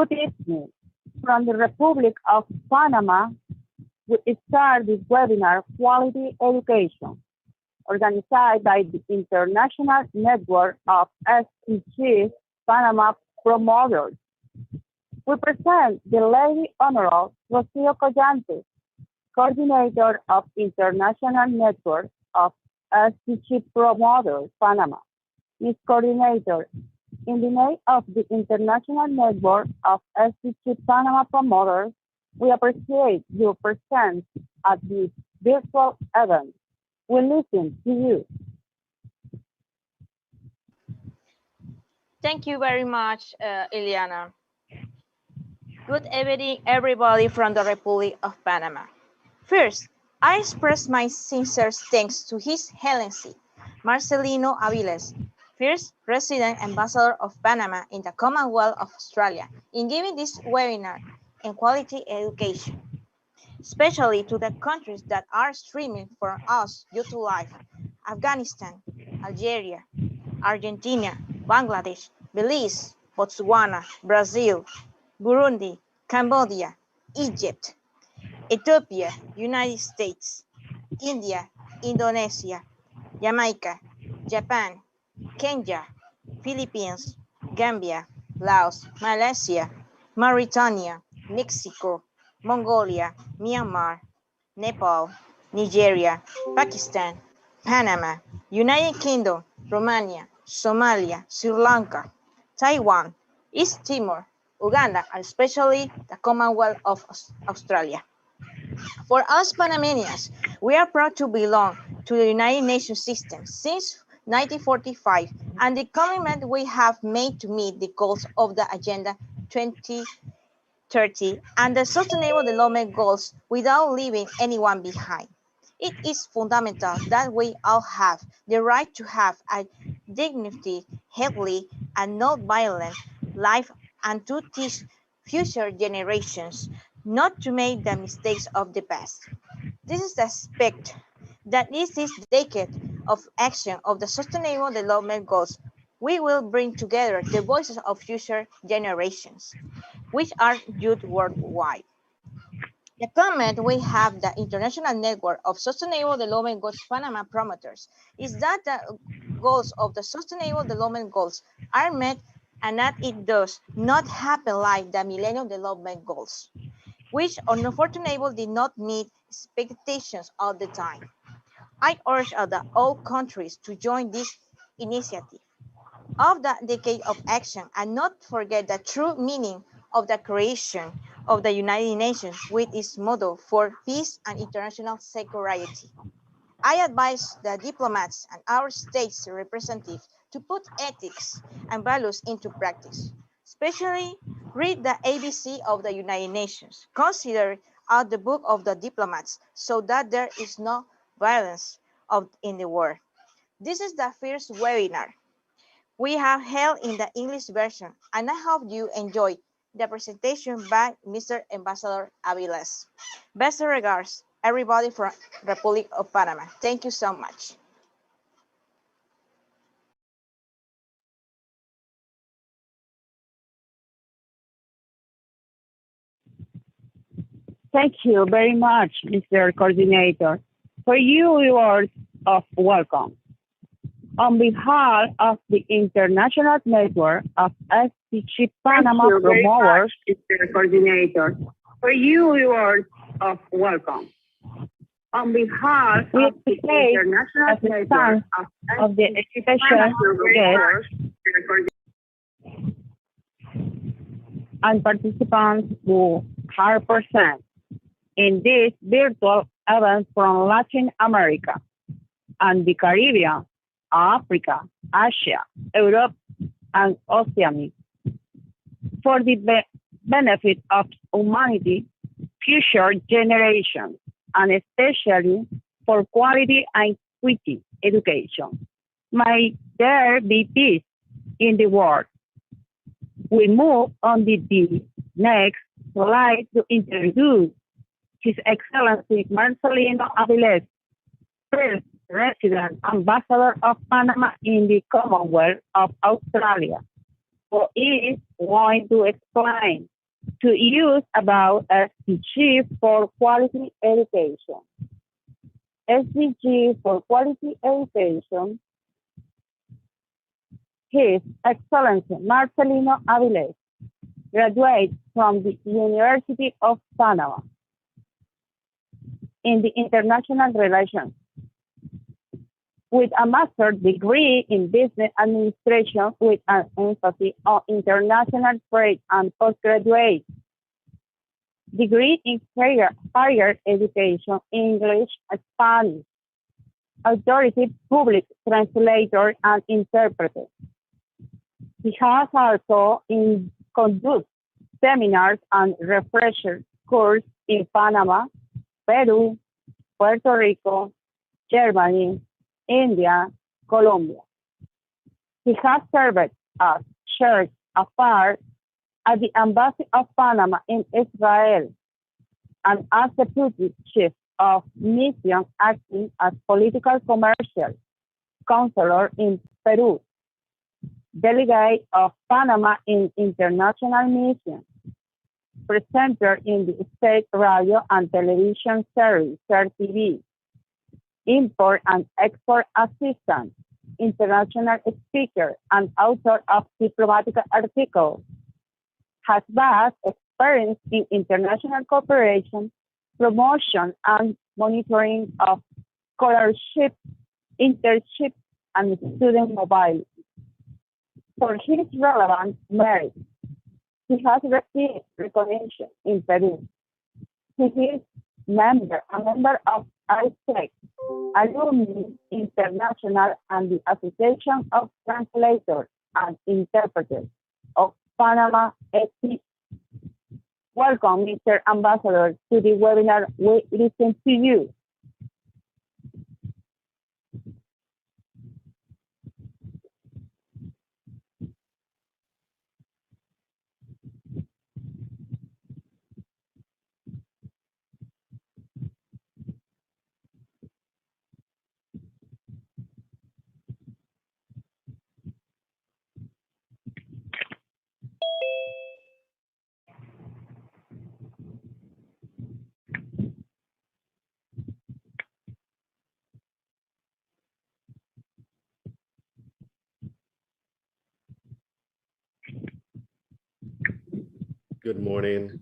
Good evening. From the Republic of Panama, we start this webinar, Quality Education, organized by the International Network of STG Panama Promoters. We present the Lady Honorable Rocio Collante, Coordinator of International Network of STG Promoters, Panama. Ms. Coordinator, in the name of the International Network of STG Panama Promoters, we appreciate your presence at this virtual event. We listen to you. Thank you very much, Ileana. Good evening, everybody from the Republic of Panama. First, I express my sincere thanks to His Excellency Marcelino Aviles, First Resident Ambassador of Panama in the Commonwealth of Australia, in giving this webinar on quality education, especially to the countries that are streaming for us due to life: Afghanistan, Algeria, Argentina, Bangladesh, Belize, Botswana, Brazil, Burundi, Cambodia, Egypt, Ethiopia, United States, India, Indonesia, Jamaica, Japan, Kenya, Philippines, Gambia, Laos, Malaysia, Mauritania, Mexico, Mongolia, Myanmar, Nepal, Nigeria, Pakistan, Panama, United Kingdom, Romania, Somalia, Sri Lanka, Taiwan, East Timor, Uganda, and especially the Commonwealth of Australia. For us Panamanians, we are proud to belong to the United Nations system since 1945 and the commitment we have made to meet the goals of the Agenda 2030 and the Sustainable Development Goals without leaving anyone behind. It is fundamental that we all have the right to have a dignified, healthy, and non-violent life and to teach future generations not to make the mistakes of the past. This is the aspect that is this decade of action of the Sustainable Development Goals. We will bring together the voices of future generations, which are youth worldwide. The comment we have the International Network of Sustainable Development Goals Panama Promoters is that the goals of the Sustainable Development Goals are met and that it does not happen like the Millennium Development Goals, which unfortunately did not meet expectations all the time. I urge all countries to join this initiative of the decade of action and not forget the true meaning of the creation of the United Nations with its motto for peace and international security. I advise the diplomats and our state's representatives to put ethics and values into practice, especially read the ABC of the United Nations, consider out the book of the diplomats so that there is no violence in the world. This is the first webinar we have held in the English version, and I hope you enjoy the presentation by Mr. Ambassador Aviles. Best regards, everybody from Republic of Panama. Thank you so much. Thank you very much, Mr. Coordinator, for your words of welcome. On behalf of the International Network of STG Panama Promoters, Mr. Coordinator, for your words of welcome. On behalf of the International Network of the Education and participants who are present in this virtual event from Latin America and the Caribbean, Africa, Asia, Europe, and Oceania. For the benefit of humanity, future generations, and especially for quality and equity education. May there be peace in the world. We move on to the next slide to introduce His Excellency Marcelino Aviles, First Resident Ambassador of Panama in the Commonwealth of Australia. who is going to explain to you about SDG for Quality Education. SDG for Quality Education, His Excellency Marcelino Avilés, graduate from the University of Panama in the International Relations, with a master's degree in business administration with an emphasis on international trade and postgraduate degree in higher education, English, Spanish, authoritative public translator and interpreter. He has also conducted seminars and refresher courses in Panama, Peru, Puerto Rico, Germany, India, Colombia. He has served as church affairs at the Embassy of Panama in Israel and as deputy chief of mission acting as political commercial counselor in Peru, delegate of Panama in international missions, presenter in the state radio and television series, CERTV, import and export assistant, international speaker, and author of diplomatic articles, has vast experience in international cooperation, promotion, and monitoring of scholarship, internship, and student mobility. For his relevant merits, he has received recognition in Peru. He is a member of ISEC, Alumni International, and the Association of Translators and Interpreters of Panama SC. Welcome, Mr. Ambassador, to the webinar. We listen to you. Good morning,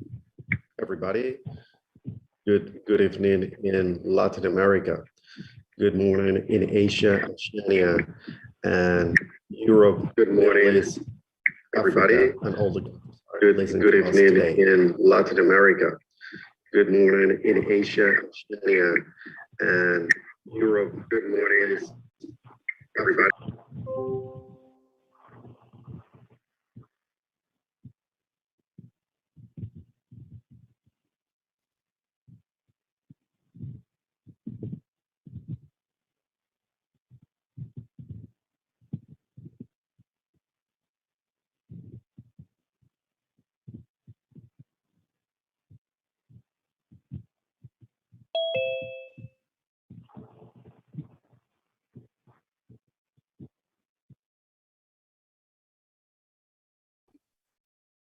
everybody. Good evening in Latin America. Good morning in Asia, Oceania, and Europe. Good morning, everybody, and all the good evening in Latin America. Good morning in Asia, Oceania, and Europe. Good morning, everybody.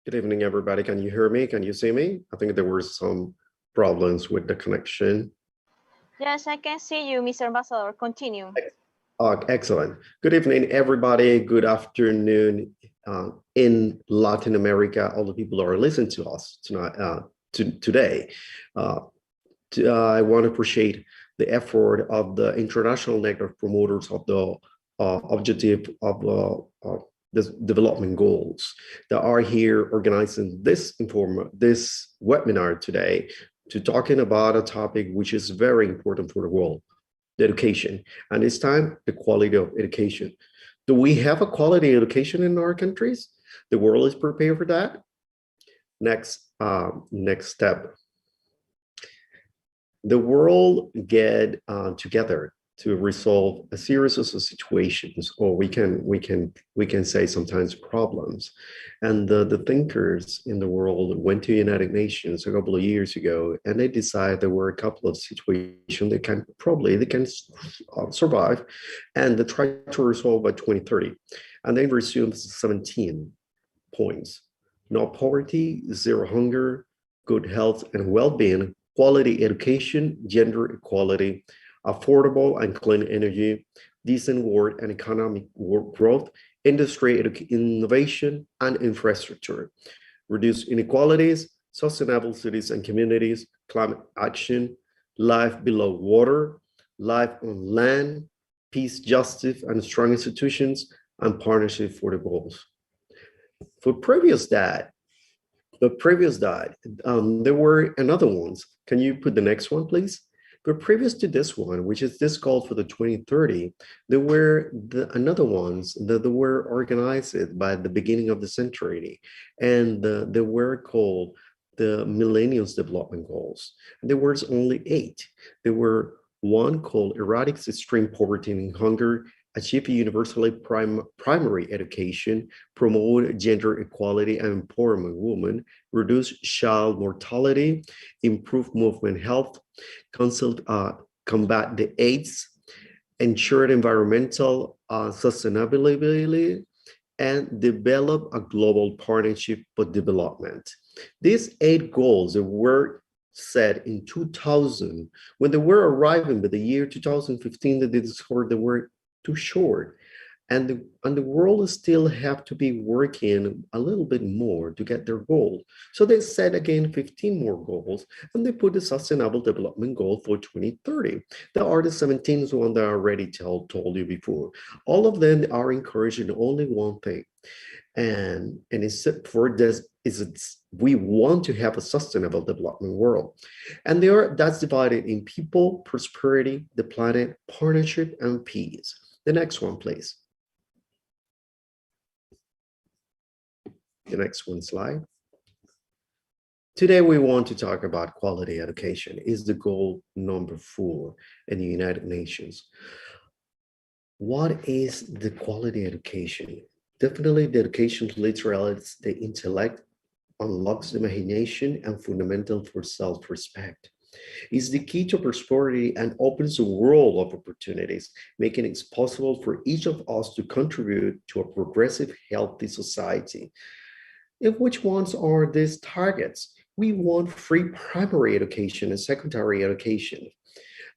Good evening, everybody. Can you hear me? Can you see me? I think there were some problems with the connection. Yes, I can see you, Mr. Ambassador. Continue. Excellent. Good evening, everybody. Good afternoon in Latin America. All the people who are listening to us tonight, today. I want to appreciate the effort of the international network promoters of the objective of the development goals that are here organizing this webinar today to talking about a topic which is very important for the world, the education. And this time, the quality of education. Do we have a quality education in our countries? The world is prepared for that? Next step. The world get together to resolve a series of situations, or we can say sometimes problems. And the thinkers in the world went to United Nations a couple of years ago, and they decided there were a couple of situations they can survive, and they try to resolve by 2030. And they resumed 17 points: no poverty, zero hunger, good health and well-being, quality education, gender equality, affordable and clean energy, decent work and economic growth, industry, innovation, and infrastructure, reduce inequalities, sustainable cities and communities, climate action, life below water, life on land, peace, justice, and strong institutions, and partnership for the goals. For previous that, there were another ones. Can you put the next one, please? But previous to this one, which is this goal for the 2030, there were another ones that were organized by the beginning of the century, and they were called the Millennium Development Goals. There was only 8. There were one called eradicate extreme poverty and hunger, achieve universally primary education, promote gender equality and empowerment of women, reduce child mortality, improve movement health, combat the AIDS, ensure environmental sustainability, and develop a global partnership for development. These 8 goals were set in 2000 when they were arriving, but the year 2015 that they discovered they were too short, and the world still have to be working a little bit more to get their goal. So they set again 15 more goals, and they put the Sustainable Development Goal for 2030. There are the 17th one that I already told you before. All of them are encouraging only one thing, and it's for this is we want to have a sustainable development world, and that's divided in people, prosperity, the planet, partnership, and peace. The next one, please. The next one slide. Today, we want to talk about quality education. Is the goal number 4 in the United Nations. What is the quality education? Definitely, the education literally the intellect, unlocks the imagination, and fundamental for self-respect. Is the key to prosperity and opens a world of opportunities, making it possible for each of us to contribute to a progressive, healthy society. And which ones are these targets? We want free primary education and secondary education.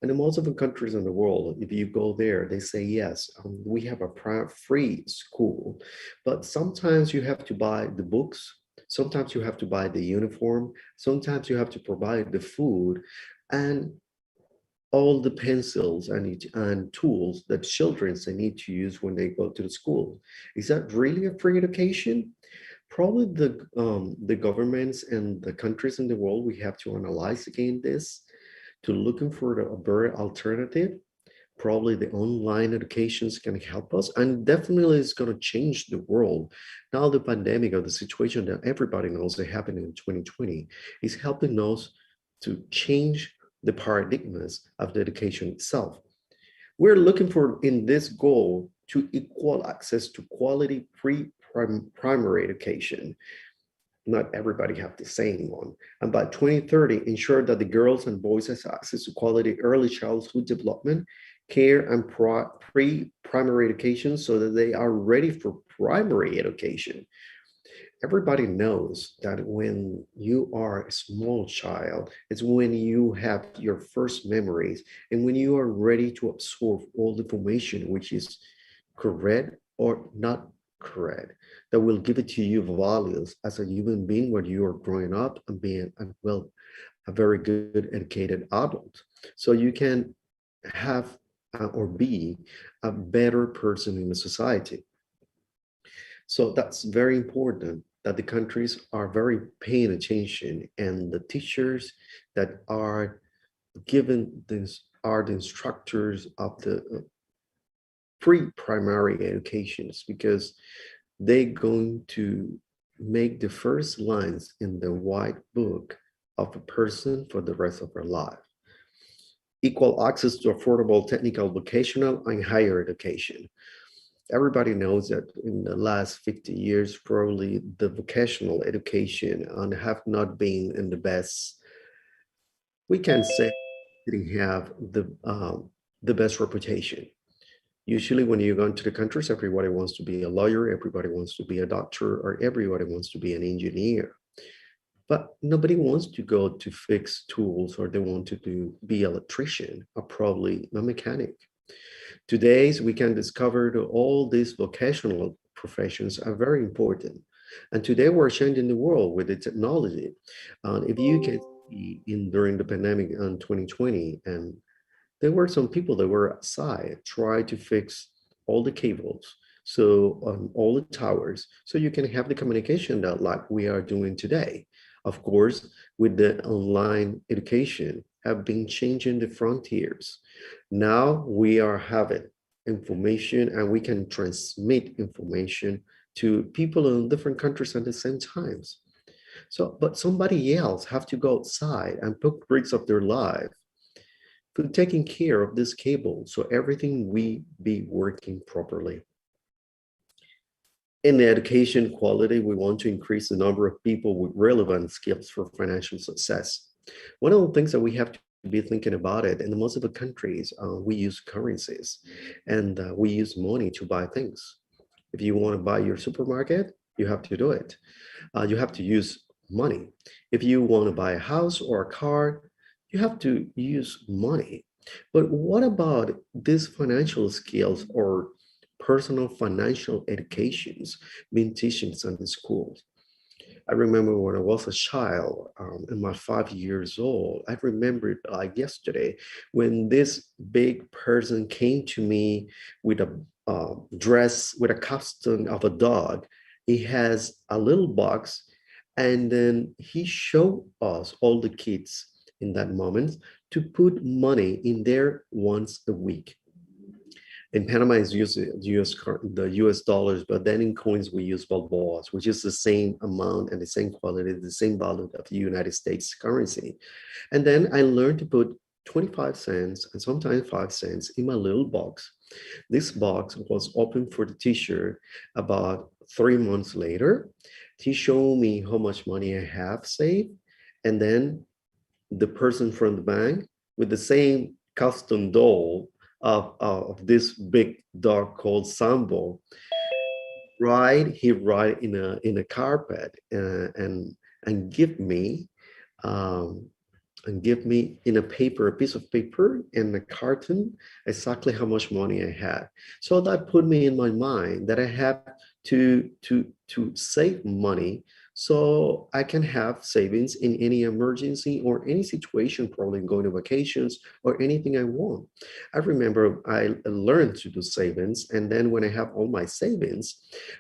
And in most of the countries in the world, if you go there, they say, yes, we have a free school, but sometimes you have to buy the books. Sometimes you have to buy the uniform. Sometimes you have to provide the food and all the pencils and tools that children need to use when they go to the school. Is that really a free education? Probably the governments and the countries in the world, we have to analyze again this to looking for a better alternative. Probably the online educations can help us, and definitely it's going to change the world. Now the pandemic or the situation that everybody knows that happened in 2020 is helping us to change the paradigms of the education itself. We're looking for in this goal to equal access to quality primary education. Not everybody have the same one. And by 2030, ensure that the girls and boys have access to quality early childhood development, care, and pre-primary education so that they are ready for primary education. Everybody knows that when you are a small child, it's when you have your first memories and when you are ready to absorb all the information, which is correct or not correct, that will give it to you values as a human being when you are growing up and being a very good educated adult. So you can have or be a better person in the society. So that's very important that the countries are very paying attention, and the teachers that are given this are the instructors of the pre-primary educations, because they're going to make the first lines in the white book of a person for the rest of their life. Equal access to affordable technical, vocational, and higher education. Everybody knows that in the last 50 years, probably the vocational education have not been in the best. We can say didn't have the best reputation. Usually when you go into the countries, everybody wants to be a lawyer, everybody wants to be a doctor, or everybody wants to be an engineer. But nobody wants to go to fix tools, or they want to be an electrician or probably a mechanic. Today, we can discover that all these vocational professions are very important. And today we're changing the world with the technology. If you can see during the pandemic in 2020, and there were some people that were outside try to fix all the cables, so on all the towers, so you can have the communication that like we are doing today. Of course, with the online education have been changing the frontiers. Now we are having information and we can transmit information to people in different countries at the same times. So, but somebody else have to go outside and put bricks of their life for taking care of this cable, so everything we be working properly. In the education quality, we want to increase the number of people with relevant skills for financial success. One of the things that we have to be thinking about it, in most of the countries, we use currencies and we use money to buy things. If you want to buy your supermarket, you have to do it. You have to use money. If you want to buy a house or a car, you have to use money. But what about these financial skills or personal financial educations being teaching in the schools? I remember when I was a child, in my 5 years old, I remember it like yesterday when this big person came to me with a dress, with a costume of a dog. He has a little box, and then he showed us, all the kids in that moment, to put money in there once a week. In Panama, it's used the US dollars, but then in coins, we use balboas, which is the same amount and the same quality, the same value of the United States currency. And then I learned to put 25 cents and sometimes 5 cents in my little box. This box was open for the teacher about 3 months later. He showed me how much money I have saved. And then the person from the bank with the same custom doll of this big dog called Sambo, he ride in a carpet and give me in a paper, a piece of paper and a carton, exactly how much money I had. So that put me in my mind that I have to save money so I can have savings in any emergency or any situation, probably going to vacations or anything I want. I remember I learned to do savings, and then when I have all my savings,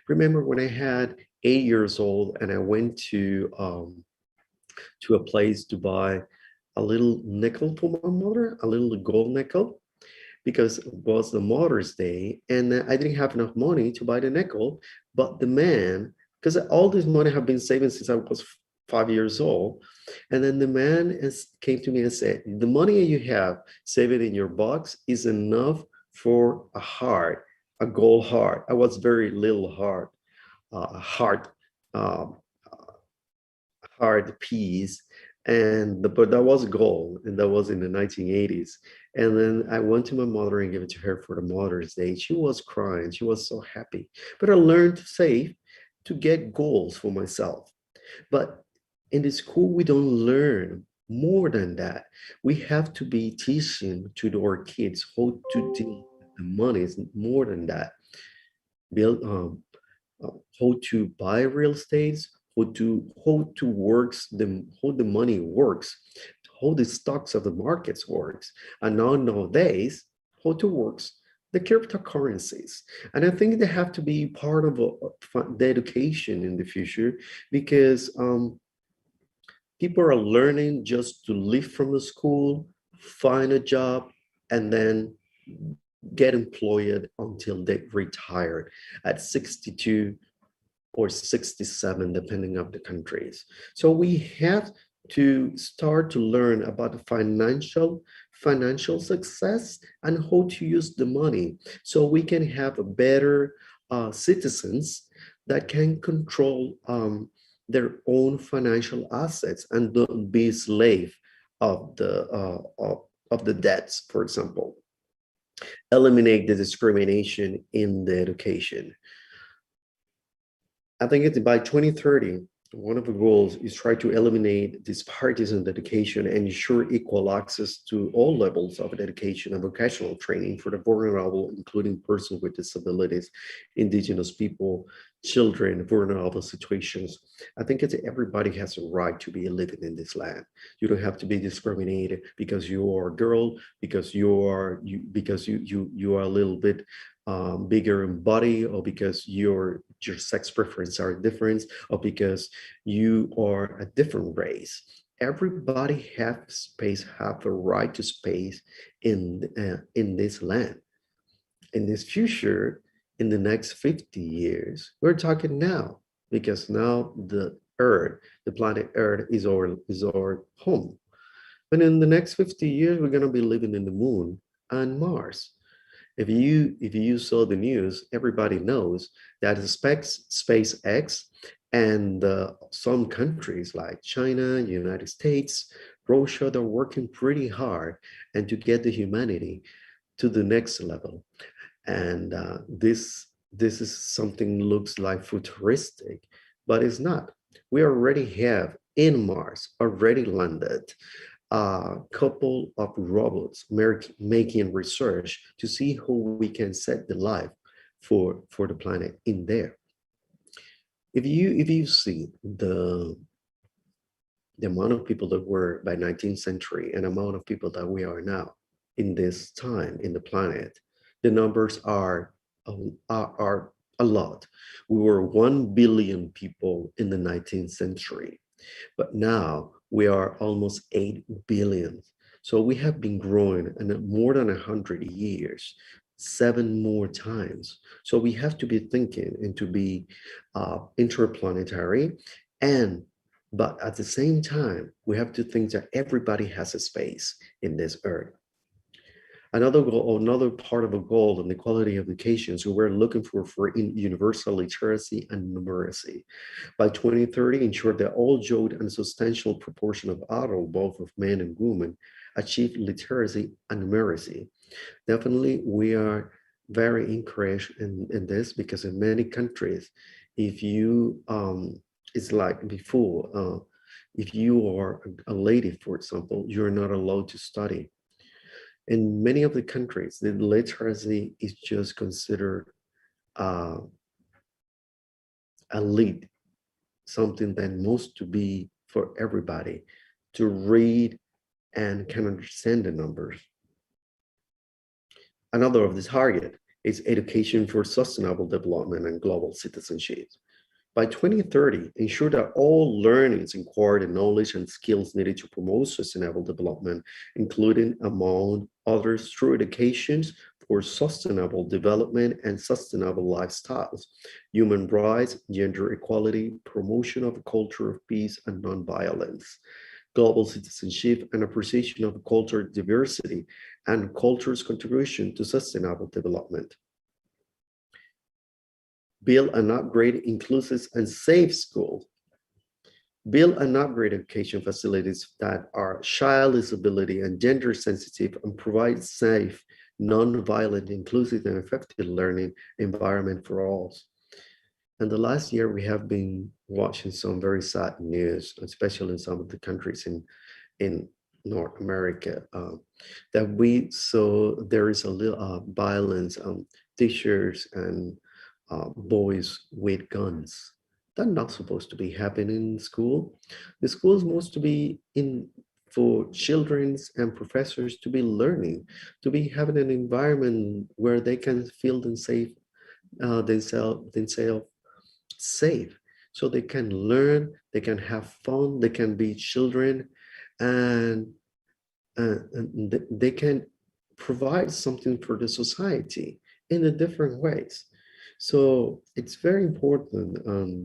remember when I had 8 years old and I went to a place to buy a little nickel for my mother, a little gold nickel, because it was the Mother's Day and I didn't have enough money to buy the nickel. But the man, because all this money have been saving since I was 5 years old, and then the man came to me and said, the money you have saved in your box is enough for a heart, a gold heart. I was very little heart, hard piece, but that was gold, and that was in the 1980s. And then I went to my mother and gave it to her for the Mother's Day. She was crying, she was so happy. But I learned to save, to get goals for myself. But in the school, we don't learn more than that. We have to be teaching to our kids how to deal with the money. Is more than that. Build how to buy real estate, how the money works, how the stocks of the markets works, and now nowadays how to works the cryptocurrencies. And I think they have to be part of the education in the future, because people are learning just to leave from the school, find a job, and then get employed until they retire at 62 or 67, depending on the countries. So we have to start to learn about the financial success and how to use the money, so we can have a better citizens that can control their own financial assets and don't be slave of the debts, for example. eliminate the discrimination in the education. I think it's by 2030, one of the goals is try to eliminate disparities in education and ensure equal access to all levels of education and vocational training for the vulnerable, including persons with disabilities, indigenous people, children, vulnerable situations. I think it's everybody has a right to be living in this land. You don't have to be discriminated because you are a girl, because you are a little bit bigger in body, or because your sex preference are different, or because you are a different race. Everybody have space, have a right to space in this land. In this future, in the next 50 years, we're talking now, because now the Earth, the planet Earth is our home. But in the next 50 years, we're gonna be living in the moon and Mars. If you saw the news, everybody knows that SpaceX and some countries like China, United States, Russia, they're working pretty hard and to get the humanity to the next level. And this is something looks like futuristic, but it's not. We already have in Mars already landed a couple of robots making research to see how we can set the life for the planet in there. If you see the amount of people that were by 19th century and amount of people that we are now in this time in the planet, the numbers are a lot. We were 1 billion people in the 19th century, but now we are almost 8 billion. So we have been growing in more than 100 years, 7 more times. So we have to be thinking and to be interplanetary, but at the same time, we have to think that everybody has a space in this Earth. Another goal, another part of a goal in the quality of education, so we're looking for universal literacy and numeracy. By 2030, ensure that all youth and substantial proportion of adults, both of men and women, achieve literacy and numeracy. Definitely, we are very encouraged in this, because in many countries, if you, it's like before, if you are a lady, for example, you're not allowed to study. In many of the countries, the literacy is just considered elite, something that must to be for everybody to read and can understand the numbers. Another of the target is education for sustainable development and global citizenship. By 2030, ensure that all learnings acquire the knowledge and skills needed to promote sustainable development, including, among others, through educations for sustainable development and sustainable lifestyles, human rights, gender equality, promotion of a culture of peace and nonviolence, global citizenship, and appreciation of cultural diversity and culture's contribution to sustainable development. Build and upgrade inclusive and safe schools. Build and upgrade education facilities that are child disability and gender sensitive and provide safe, non-violent, inclusive, and effective learning environment for all. And the last year, we have been watching some very sad news, especially in some of the countries in North America, that we saw there is a little violence, teachers and boys with guns. That's not supposed to be happening in school. The school is supposed to be for children and professors to be learning, to be having an environment where they can feel themselves safe, so they can learn, they can have fun, they can be children, and they can provide something for the society in a different ways. So it's very important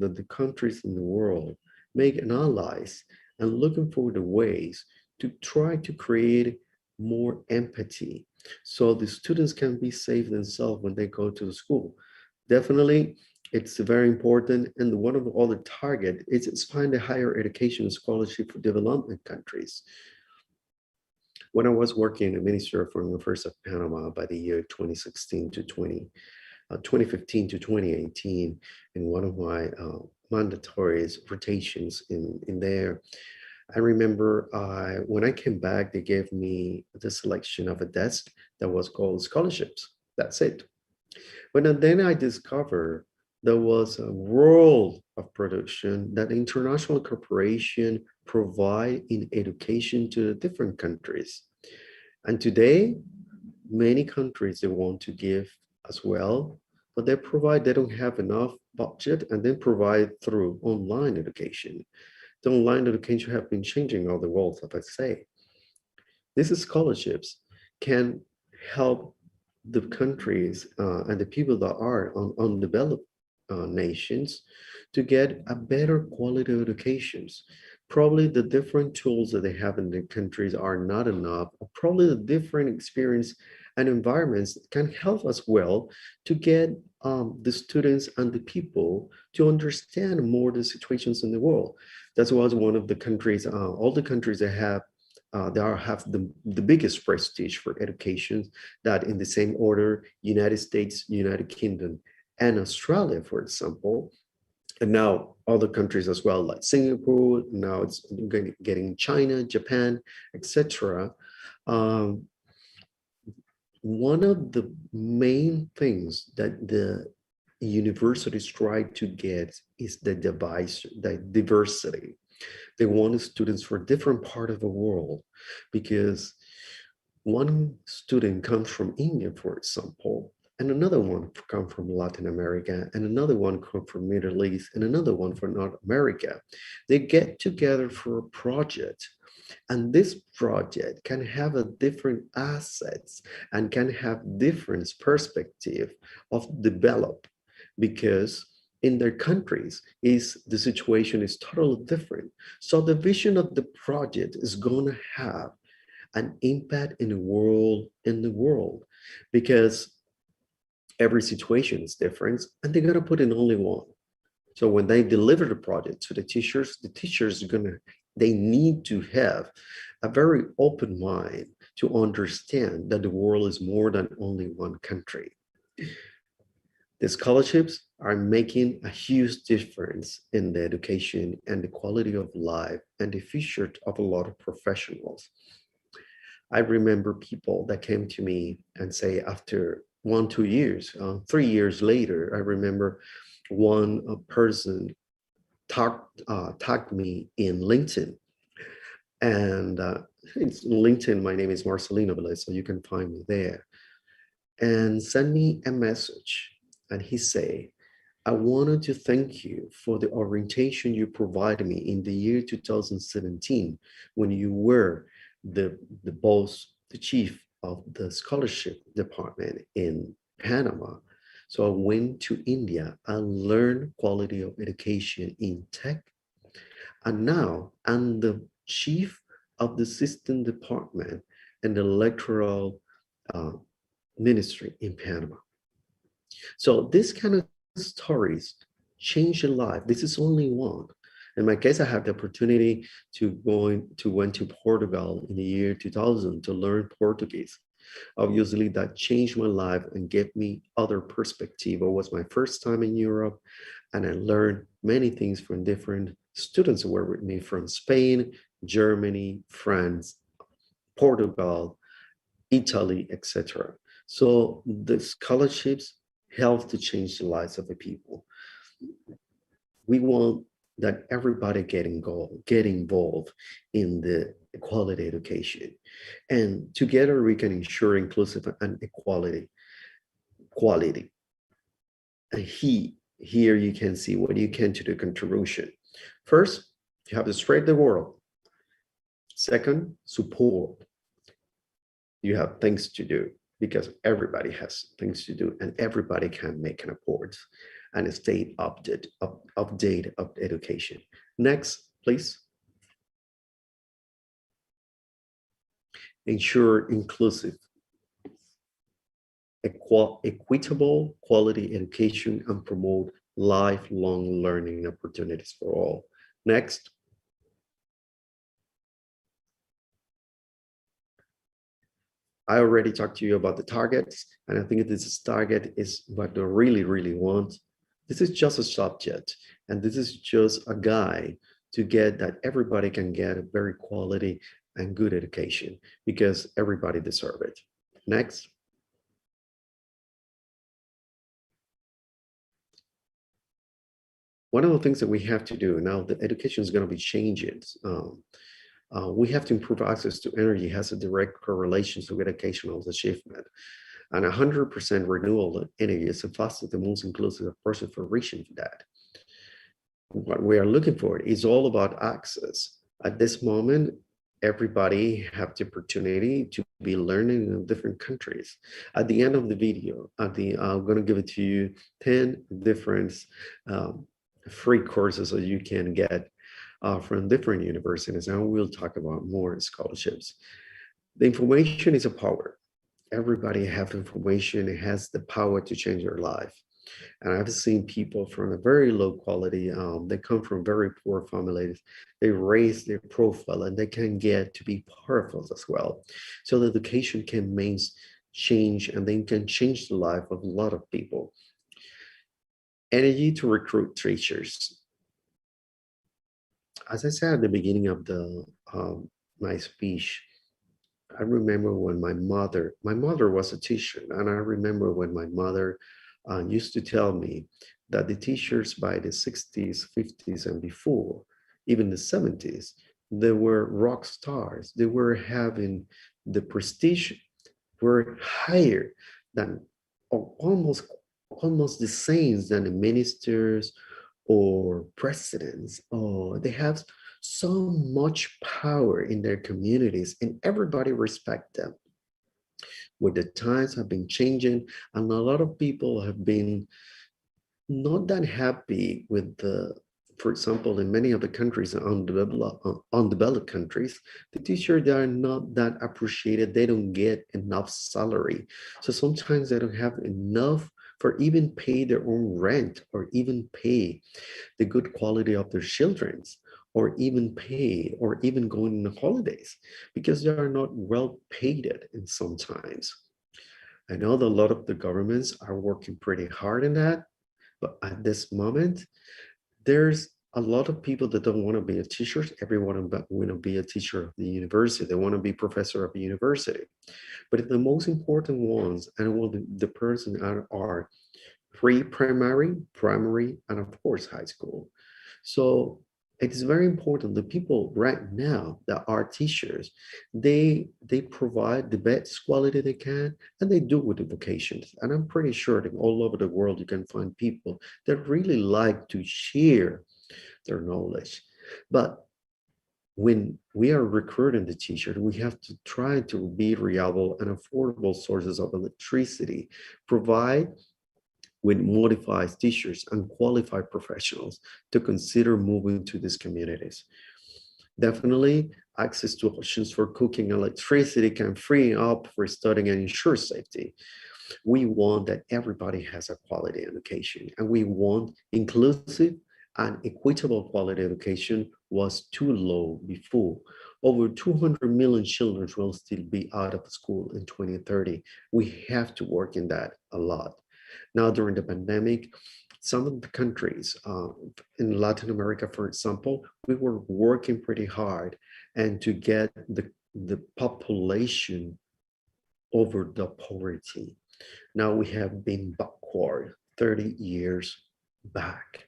that the countries in the world make an allies and looking for the ways to try to create more empathy, so the students can be safe themselves when they go to the school. Definitely, it's very important. And one of the other target is expand the higher education scholarship for development countries. When I was working in the Ministry of Foreign Affairs of Panama by the year 2016 to 2015 to 2018, in one of my mandatory rotations in there, I remember when I came back, they gave me the selection of a desk that was called scholarships. That's it. But then I discovered there was a world of production that international corporation provide in education to different countries. And today, many countries, they want to give as well, but they don't have enough budget and then provide through online education. The online education have been changing all the world, as I say. These scholarships can help the countries and the people that are on undeveloped nations to get a better quality educations. Probably the different tools that they have in the countries are not enough. Probably the different experience and environments can help as well to get the students and the people to understand more the situations in the world. That's why one of the countries, all the countries that have the biggest prestige for education, that in the same order, United States, United Kingdom, and Australia, for example, and now other countries as well, like Singapore, now it's getting China, Japan, etc. One of the main things that the universities try to get is the diversity. They want students from different part of the world, because one student comes from India, for example, and another one comes from Latin America, and another one comes from Middle East, and another one from North America. They get together for a project, and this project can have a different assets and can have different perspective of develop, because in their countries the situation is totally different. So the vision of the project is going to have an impact in the world, because every situation is different and they're going to put in only one. So when they deliver the project to the teachers are they need to have a very open mind to understand that the world is more than only one country. The scholarships are making a huge difference in the education and the quality of life and the future of a lot of professionals. I remember people that came to me and say after 1-2 years, 3 years later, I remember one person tagged me in LinkedIn. And it's LinkedIn, my name is Marcelino Velez, so you can find me there. And send me a message. And he say, I wanted to thank you for the orientation you provided me in the year 2017, when you were the boss, the chief of the scholarship department in Panama. So I went to India and learned quality of education in tech. And now I'm the chief of the system department and the electoral ministry in Panama. So this kind of stories change your life. This is only one. In my case, I had the opportunity to went to Portugal in the year 2000 to learn Portuguese. Obviously, that changed my life and gave me other perspective. It was my first time in Europe, and I learned many things from different students who were with me from Spain, Germany, France, Portugal, Italy, etc. So the scholarships help to change the lives of the people. We want that everybody get involved in the quality education, and together we can ensure inclusive and quality. And here you can see what you can do to contribution. First, you have to spread the word. Second, support. You have things to do, because everybody has things to do and everybody can make an report and stay update of education. Next, please. Ensure inclusive, equitable quality education and promote lifelong learning opportunities for all. Next. I already talked to you about the targets, and I think this target is what they really, really want. This is just a subject, and this is just a guide to get that everybody can get a very quality and good education, because everybody deserves it. Next. One of the things that we have to do now, the education is going to be changing. We have to improve access to energy has a direct correlation to educational achievement. And 100% renewable energy is the fastest and most inclusive process for reaching that. What we are looking for is all about access. At this moment, everybody have the opportunity to be learning in different countries. At the end of the video, I'm going to give it to you 10 different free courses that you can get from different universities, and we'll talk about more scholarships. The information is a power. Everybody have information. It has the power to change your life. And I've seen people from a very low quality, they come from very poor families, they raise their profile and they can get to be powerful as well. So the education can mean change, and then can change the life of a lot of people. Energy to recruit teachers. As I said at the beginning of my speech, I remember when my mother was a teacher, and I remember when my mother used to tell me that the teachers by the 60s, 50s, and before, even the 70s, they were rock stars. They were having the prestige, were higher than, or almost the same than the ministers or presidents. Oh, they have so much power in their communities, and everybody respect them. With the times have been changing, and a lot of people have been not that happy with the, for example, in many of the countries, undeveloped countries, the teachers, they are not that appreciated. They don't get enough salary. So sometimes they don't have enough for even pay their own rent, or even pay the good quality of their children's, or even pay, or even going on holidays, because they are not well paid in sometimes. I know that a lot of the governments are working pretty hard in that, but at this moment, there's a lot of people that don't want to be a teacher. Everyone want to be a teacher of the university. They want to be professor of the university. But the most important ones, and all the person are pre-primary, primary, and of course, high school. So it is very important. The people right now that are teachers, they provide the best quality they can, and they do with the vocations. And I'm pretty sure that all over the world, you can find people that really like to share their knowledge. But when we are recruiting the teacher, we have to try to be reliable and affordable sources of electricity, provide with modified teachers and qualified professionals to consider moving to these communities. Definitely, access to options for cooking and electricity can free up for studying and ensure safety. We want that everybody has a quality education, and we want inclusive and equitable quality education was too low before. Over 200 million children will still be out of school in 2030. We have to work in that a lot. Now, during the pandemic, some of the countries in Latin America, for example, we were working pretty hard and to get the population over the poverty. Now we have been backward 30 years back.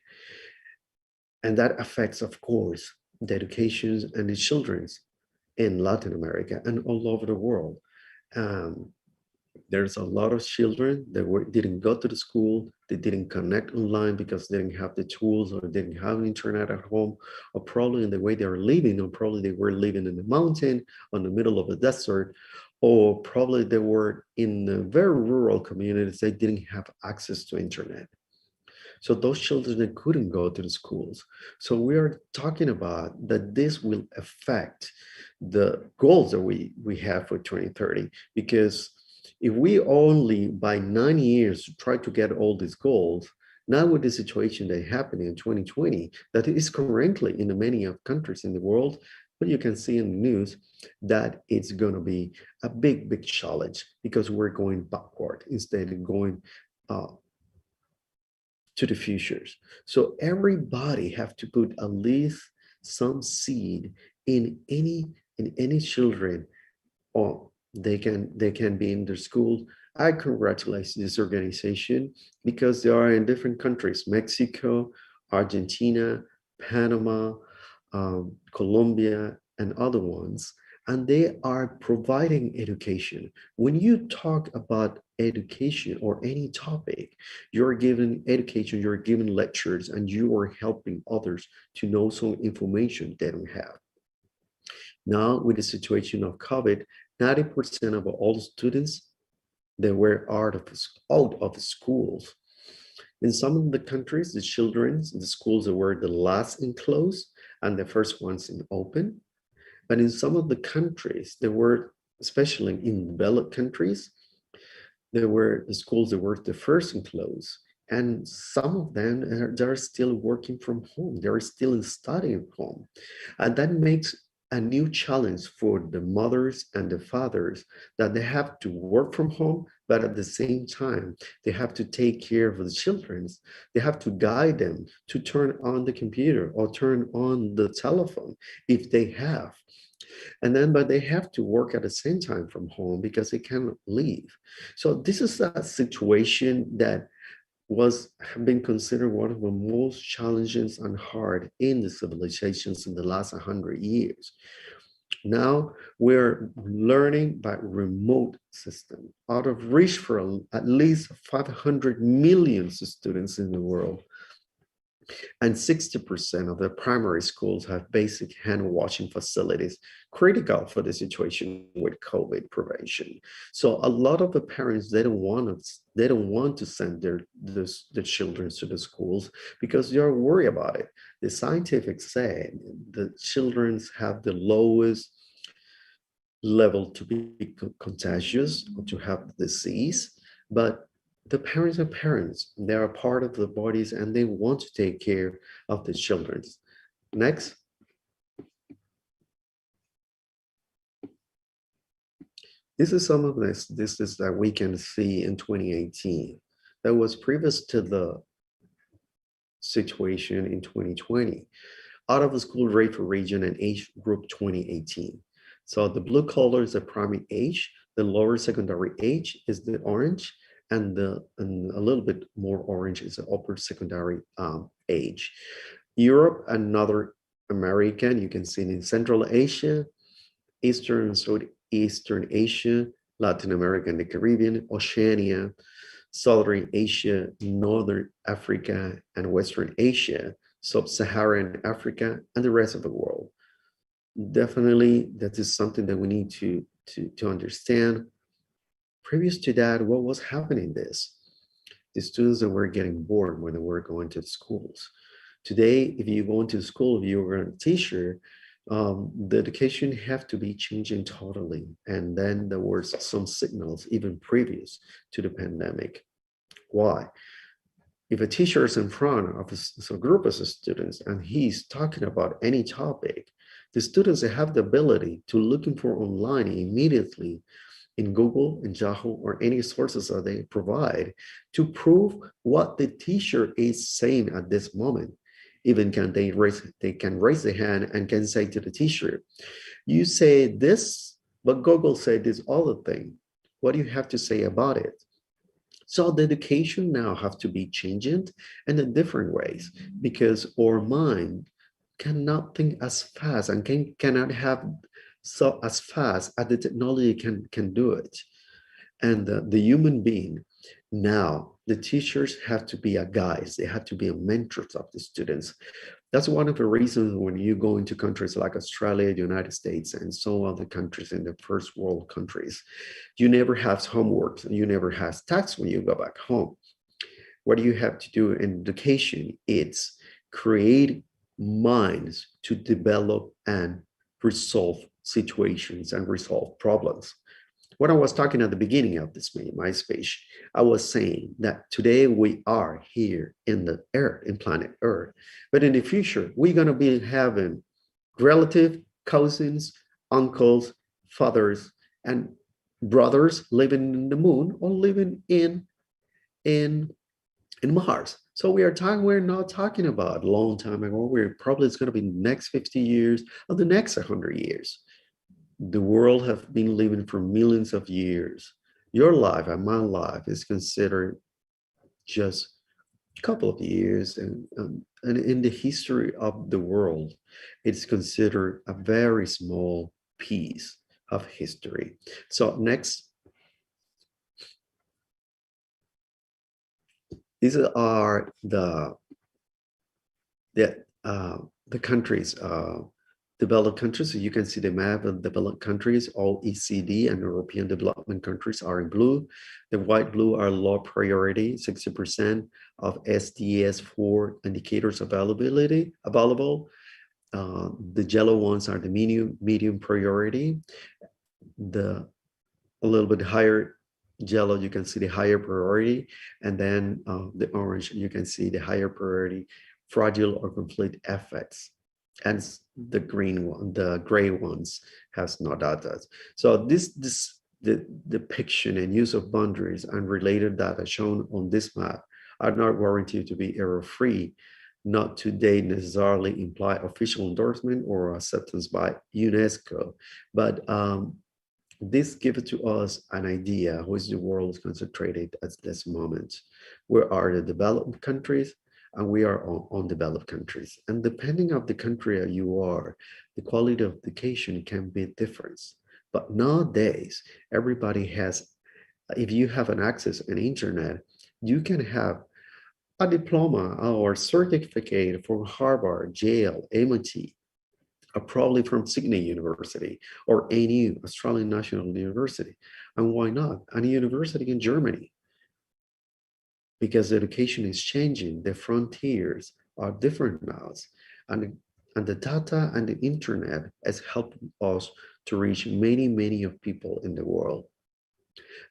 And that affects, of course, the education and the children's in Latin America and all over the world. There's a lot of children that didn't go to the school, they didn't connect online because they didn't have the tools, or didn't have internet at home, or probably in the way they are living, or probably they were living in the mountain on the middle of a desert, or probably they were in the very rural communities, they didn't have access to internet. So those children, they couldn't go to the schools. So we are talking about that this will affect the goals that we have for 2030, because if we only by 9 years try to get all these goals, now with the situation that happened in 2020, that is currently in many of countries in the world, But you can see in the news that it's going to be a big challenge because we're going backward instead of going to the futures. So everybody have to put at least some seed in any children, or they can be in their school. I congratulate this organization because they are in different countries: Mexico, Argentina, Panama, Colombia, and other ones. And they are providing education. When you talk about education or any topic, you're giving education, you're giving lectures, and you are helping others to know some information they don't have. Now, with the situation of COVID, 90% of all students, they were out of schools. In some of the countries, the schools were the last in close and the first ones in open. But in some of the countries, there were, especially in developed countries, the schools that were the first in close. And some of them, they're still working from home. They're still studying home. And that makes a new challenge for the mothers and the fathers, that they have to work from home, but at the same time, they have to take care of the children. They have to guide them to turn on the computer or turn on the telephone if they have. And then, but they have to work at the same time from home because they cannot leave. So this is a situation that have been considered one of the most challenging and hard in the civilizations in the last 100 years. Now we're learning by remote system, out of reach for at least 500 million students in the world. And 60% of the primary schools have basic hand washing facilities, critical for the situation with COVID prevention. So a lot of the parents, they don't want to send their children to the schools because they are worried about it. The scientists say the children have the lowest level to be contagious or to have disease, but the parents are parents. They are part of the bodies and they want to take care of the children. Next. This is some of this is that we can see in 2018. That was previous to the situation in 2020. Out of the school rate for region and age group 2018. So the blue color is the primary age, the lower secondary age is the orange, and a little bit more orange is the upper secondary age. Europe and North America, you can see in Central Asia, Eastern and Southeastern Asia, Latin America and the Caribbean, Oceania, Southern Asia, Northern Africa and Western Asia, Sub-Saharan Africa, and the rest of the world. Definitely, that is something that we need to understand. Previous to that, what was happening this? The students that were getting bored when they were going to schools. Today, if you go into school, if you were a teacher, the education have to be changing totally. And then there were some signals even previous to the pandemic. Why? If a teacher is in front of a group of students and he's talking about any topic, the students have the ability to looking for online immediately in Google, in Yahoo, or any sources that they provide to prove what the teacher is saying at this moment. Even they can raise their hand and can say to the teacher, you say this, but Google said this other thing. What do you have to say about it? So the education now have to be changing in different ways because our mind cannot think as fast and cannot have so as fast as the technology can do it. And the human being, now the teachers have to be a guides, they have to be a mentors of the students. That's one of the reasons when you go into countries like Australia, the United States, and so other countries in the first world countries, you never have homework, you never have tasks when you go back home. What you have to do in education is create minds to develop and resolve situations and resolve problems. When I was talking at the beginning of my speech, I was saying that today we are here in the Earth, in planet Earth, but in the future, we're going to be having relative cousins, uncles, fathers, and brothers living in the moon or living in Mars. So we're not talking about a long time ago. We're probably it's going to be next 50 years or the next 100 years. The world have been living for millions of years. Your life and my life is considered just a couple of years, and in the history of the world, it's considered a very small piece of history. So next, these are the countries, developed countries. So you can see the map of developed countries. All OECD and European development countries are in blue. The white blue are low priority, 60% of SDS 4 indicators available. The yellow ones are the medium priority. A little bit higher yellow, you can see the higher priority, and then the orange, you can see the higher priority, fragile or complete effects, and the gray ones has no data. So the depiction and use of boundaries and related data shown on this map are not guaranteed to be error-free, not today necessarily imply official endorsement or acceptance by UNESCO, but this gives to us an idea which the world is concentrated at this moment. Where are the developed countries and we are undeveloped countries. And depending on the country you are, the quality of education can be different. But nowadays, everybody has, if you have an access to internet, you can have a diploma or certificate from Harvard, Yale, MIT, probably from Sydney University or ANU, Australian National University. And why not? Any university in Germany. Because education is changing, the frontiers are different now. And the data and the internet has helped us to reach many of people in the world.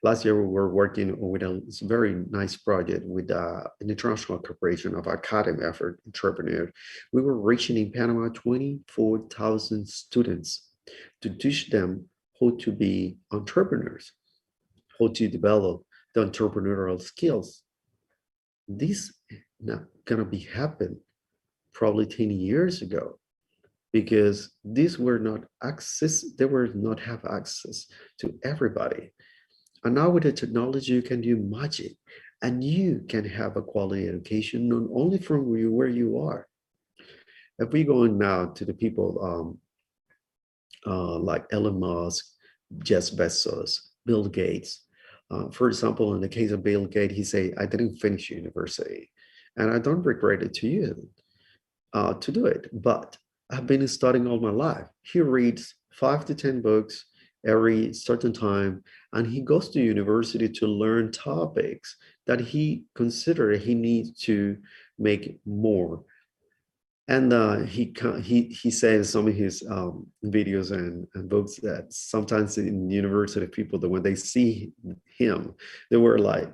Last year, we were working with a very nice project with an international corporation of academy effort entrepreneur. We were reaching in Panama 24,000 students to teach them how to be entrepreneurs, how to develop the entrepreneurial skills. This not gonna be happen probably 10 years ago, because these were not access, they were not have access to everybody. And now with the technology, you can do magic, and you can have a quality education not only from where you are. If we go now to the people like Elon Musk, Jeff Bezos, Bill Gates. For example, in the case of Bill Gates, he said, "I didn't finish university, and I don't regret it to do it, but I've been studying all my life." He reads 5 to 10 books every certain time, and he goes to university to learn topics that he considered he needs to make more. And he says some of his videos and books that sometimes in university people, that when they see him, they were like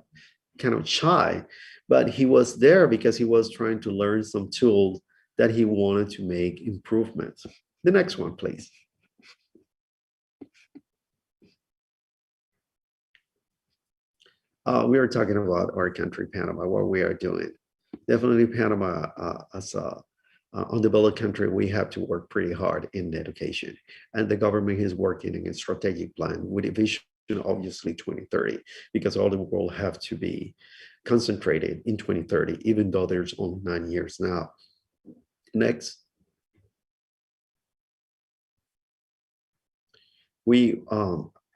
kind of shy, but he was there because he was trying to learn some tools that he wanted to make improvements. The next one, please. We are talking about our country, Panama, what we are doing. Definitely Panama, as a undeveloped country, we have to work pretty hard in education. And the government is working in a strategic plan with a vision, obviously 2030, because all the world have to be concentrated in 2030, even though there's only 9 years now. Next.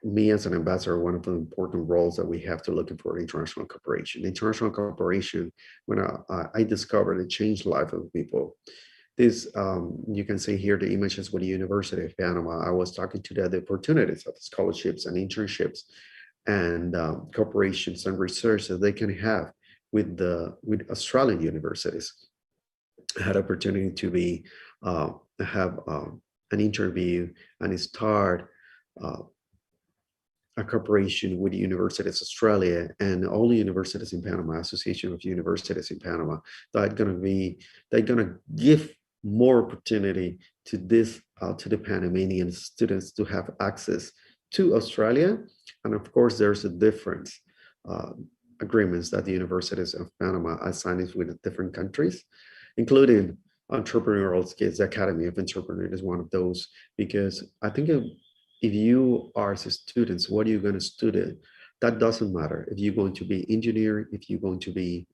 Me as an ambassador, one of the important roles that we have to look for international cooperation. International cooperation, when I discovered it changed the life of people. This, you can see here the images with the University of Panama. I was talking to the opportunities of scholarships and internships and cooperations and research that they can have with Australian universities. I had opportunity to have an interview and start a cooperation with the University of Australia and all the universities in Panama, Association of Universities in Panama, they're gonna give more opportunity to this to the Panamanian students to have access to Australia. And of course, there's a difference agreements that the universities of Panama are signing with different countries, including entrepreneurial skills. The Academy of Entrepreneurs is one of those, because I think if you are students, what are you going to study? That doesn't matter. If you're going to be engineer, if you're going to be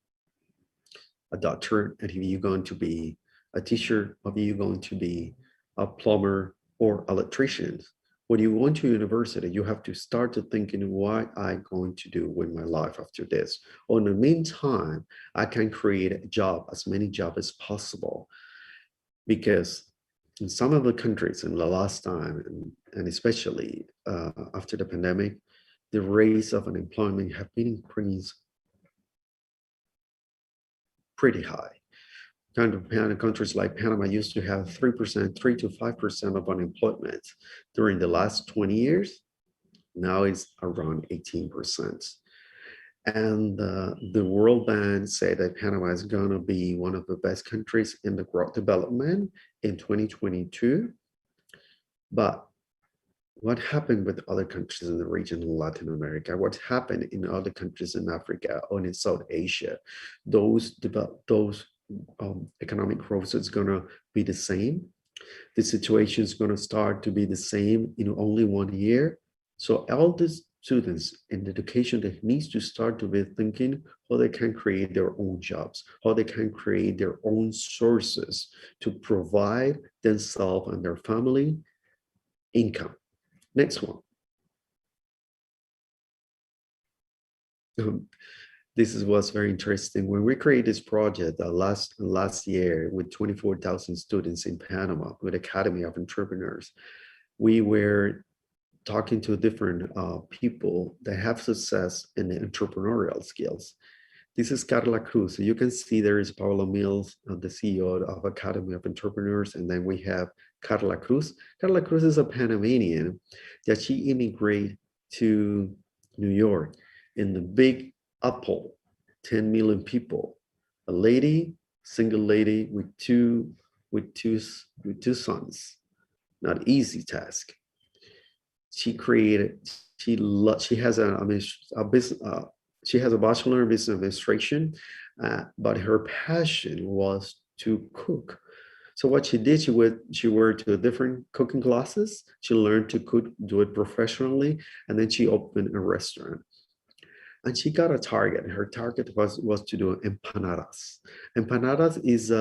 a doctor, and if you're going to be a teacher, or if you're going to be a plumber or electrician, when you go to university, you have to start to thinking, what I'm going to do with my life after this. Or in the meantime, I can create a job, as many jobs as possible. Because in some of the countries in the last time, and especially after the pandemic, the rates of unemployment have been increased pretty high. Countries like Panama used to have 3%, 3 to 5% of unemployment during the last 20 years. Now it's around 18%. And the World Bank said that Panama is going to be one of the best countries in the growth development in 2022. But what happened with other countries in the region in Latin America? What happened in other countries in Africa or in South Asia? Those economic growth is going to be the same. The situation is going to start to be the same in only 1 year. So all these students in education, that needs to start to be thinking how they can create their own jobs, how they can create their own sources to provide themselves and their family income. Next one. This was very interesting. When we created this project last year with 24,000 students in Panama with Academy of Entrepreneurs, we were talking to different people that have success in the entrepreneurial skills. This is Carla Cruz. So you can see there is Paula Mills, the CEO of Academy of Entrepreneurs, and then we have Carla Cruz. Carla Cruz is a Panamanian that she immigrated to New York in the Big Apple, 10 million people. A lady, single lady with two sons. Not easy task. She has a business. She has a bachelor in business administration, but her passion was to cook. So what she did, she went to different cooking classes. She learned to cook, do it professionally, and then she opened a restaurant. And she got a target. Her target was to do empanadas. Empanadas is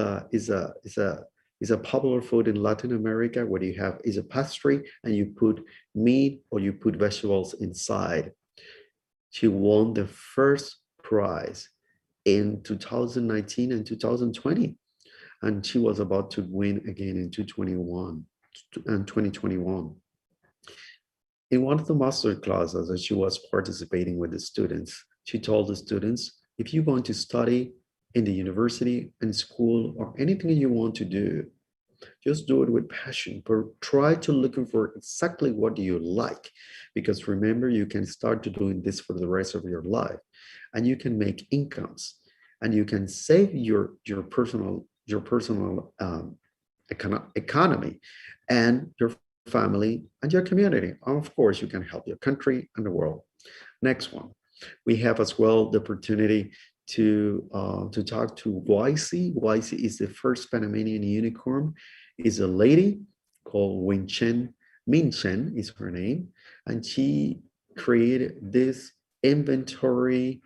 a popular food in Latin America, where you have is a pastry and you put meat or you put vegetables inside. She won the first prize in 2019 and 2020. And she was about to win again in 2021. In one of the master classes that she was participating with the students, she told the students, if you're going to study in the university and school or anything you want to do, just do it with passion, but try to looking for exactly what you like. Because remember, you can start to doing this for the rest of your life, and you can make incomes, and you can save your personal economy and your family and your community. Of course, you can help your country and the world. Next one. We have as well the opportunity to talk to YC. YC is the first Panamanian unicorn. Is a lady called Min Chen is her name, and she created this inventory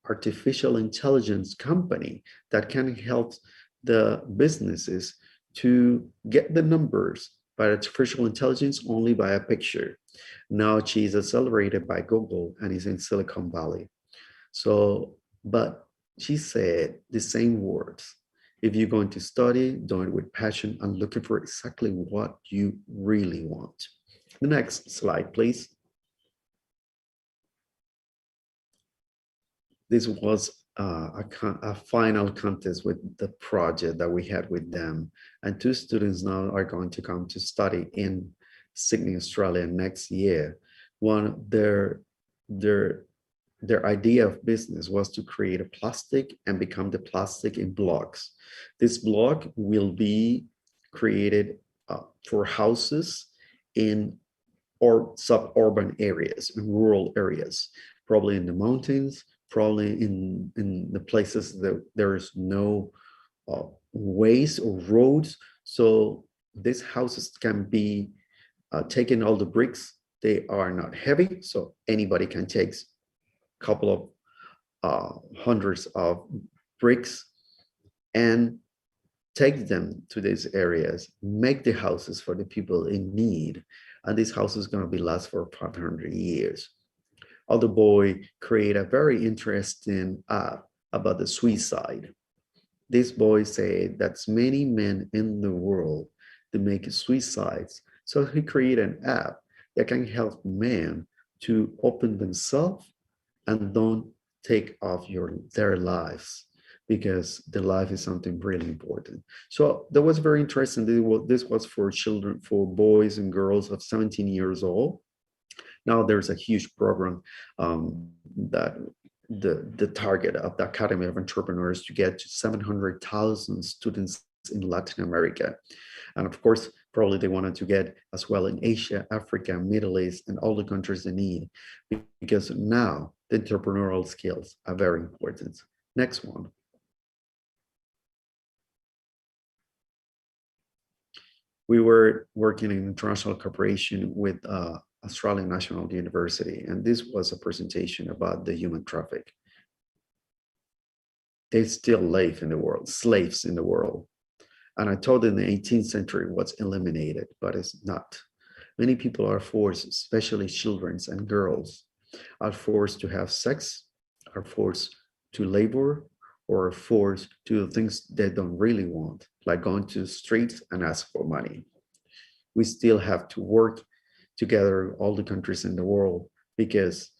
artificial intelligence company that can help the businesses to get the numbers by artificial intelligence only by a picture. Now she's accelerated by Google and is in Silicon Valley. So, but she said the same words. If you're going to study, do it with passion and looking for exactly what you really want. The next slide, please. This was a final contest with the project that we had with them. And 2 students now are going to come to study in Sydney, Australia next year. One, their idea of business was to create a plastic and become the plastic in blocks. This block will be created for houses in or suburban areas, in rural areas, probably in the mountains, probably in the places that there's no ways or roads. So these houses can be taking all the bricks. They are not heavy, so anybody can take a couple of hundreds of bricks and take them to these areas, make the houses for the people in need. And this house is going to be last for 500 years. Other boy create a very interesting app about the suicide. This boy said that's many men in the world that make suicides. So he created an app that can help men to open themselves and don't take off their lives, because the life is something really important. So that was very interesting. This was for children, for boys and girls of 17 years old. Now there's a huge program that the target of the Academy of Entrepreneurs to get to 700,000 students in Latin America. And of course, probably they wanted to get as well in Asia, Africa, Middle East, and all the countries they need, because now the entrepreneurial skills are very important. Next one. We were working in international cooperation with Australian National University, and this was a presentation about the human traffic. They still live in the world, slaves in the world. And I told in the 18th century was eliminated, but it's not. Many people are forced, especially children and girls, are forced to have sex, are forced to labor, or are forced to do things they don't really want, like going to the streets and ask for money. We still have to work together, all the countries in the world, because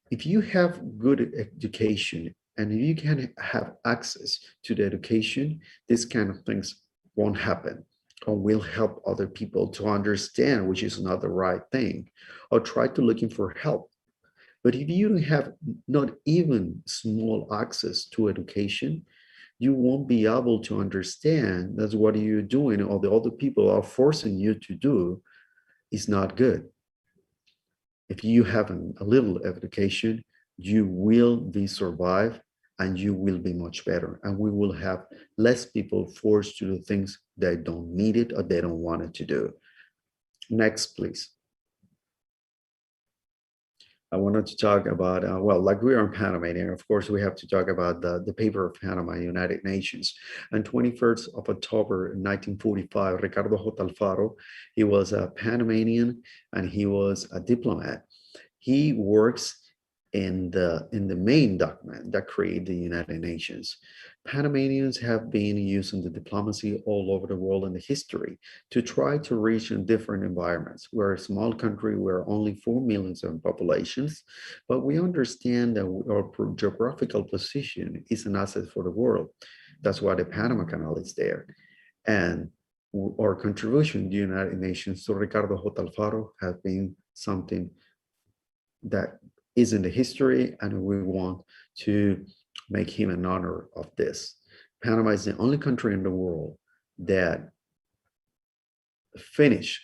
if you have good education and if you can have access to the education, these kind of things won't happen, or will help other people to understand which is not the right thing, or try to looking for help. But if you don't have not even small access to education, you won't be able to understand that what you're doing or the other people are forcing you to do is not good. If you have a little education, you will be survive and you will be much better. And we will have less people forced to do things they don't need it or they don't want it to do. Next, please. I wanted to talk about, well, like we are in Panama, and of course we have to talk about the paper of Panama, United Nations. On 21st of October 1945, Ricardo J. Alfaro, he was a Panamanian and he was a diplomat. He works in the main document that created the United Nations. Panamanians have been using the diplomacy all over the world in the history to try to reach in different environments. We're a small country, we're only 4 million in populations, but we understand that our geographical position is an asset for the world. That's why the Panama Canal is there. And our contribution to the United Nations to Ricardo J. Alfaro has been something that is in the history, and we want to make him an honor of this. Panama is the only country in the world that finished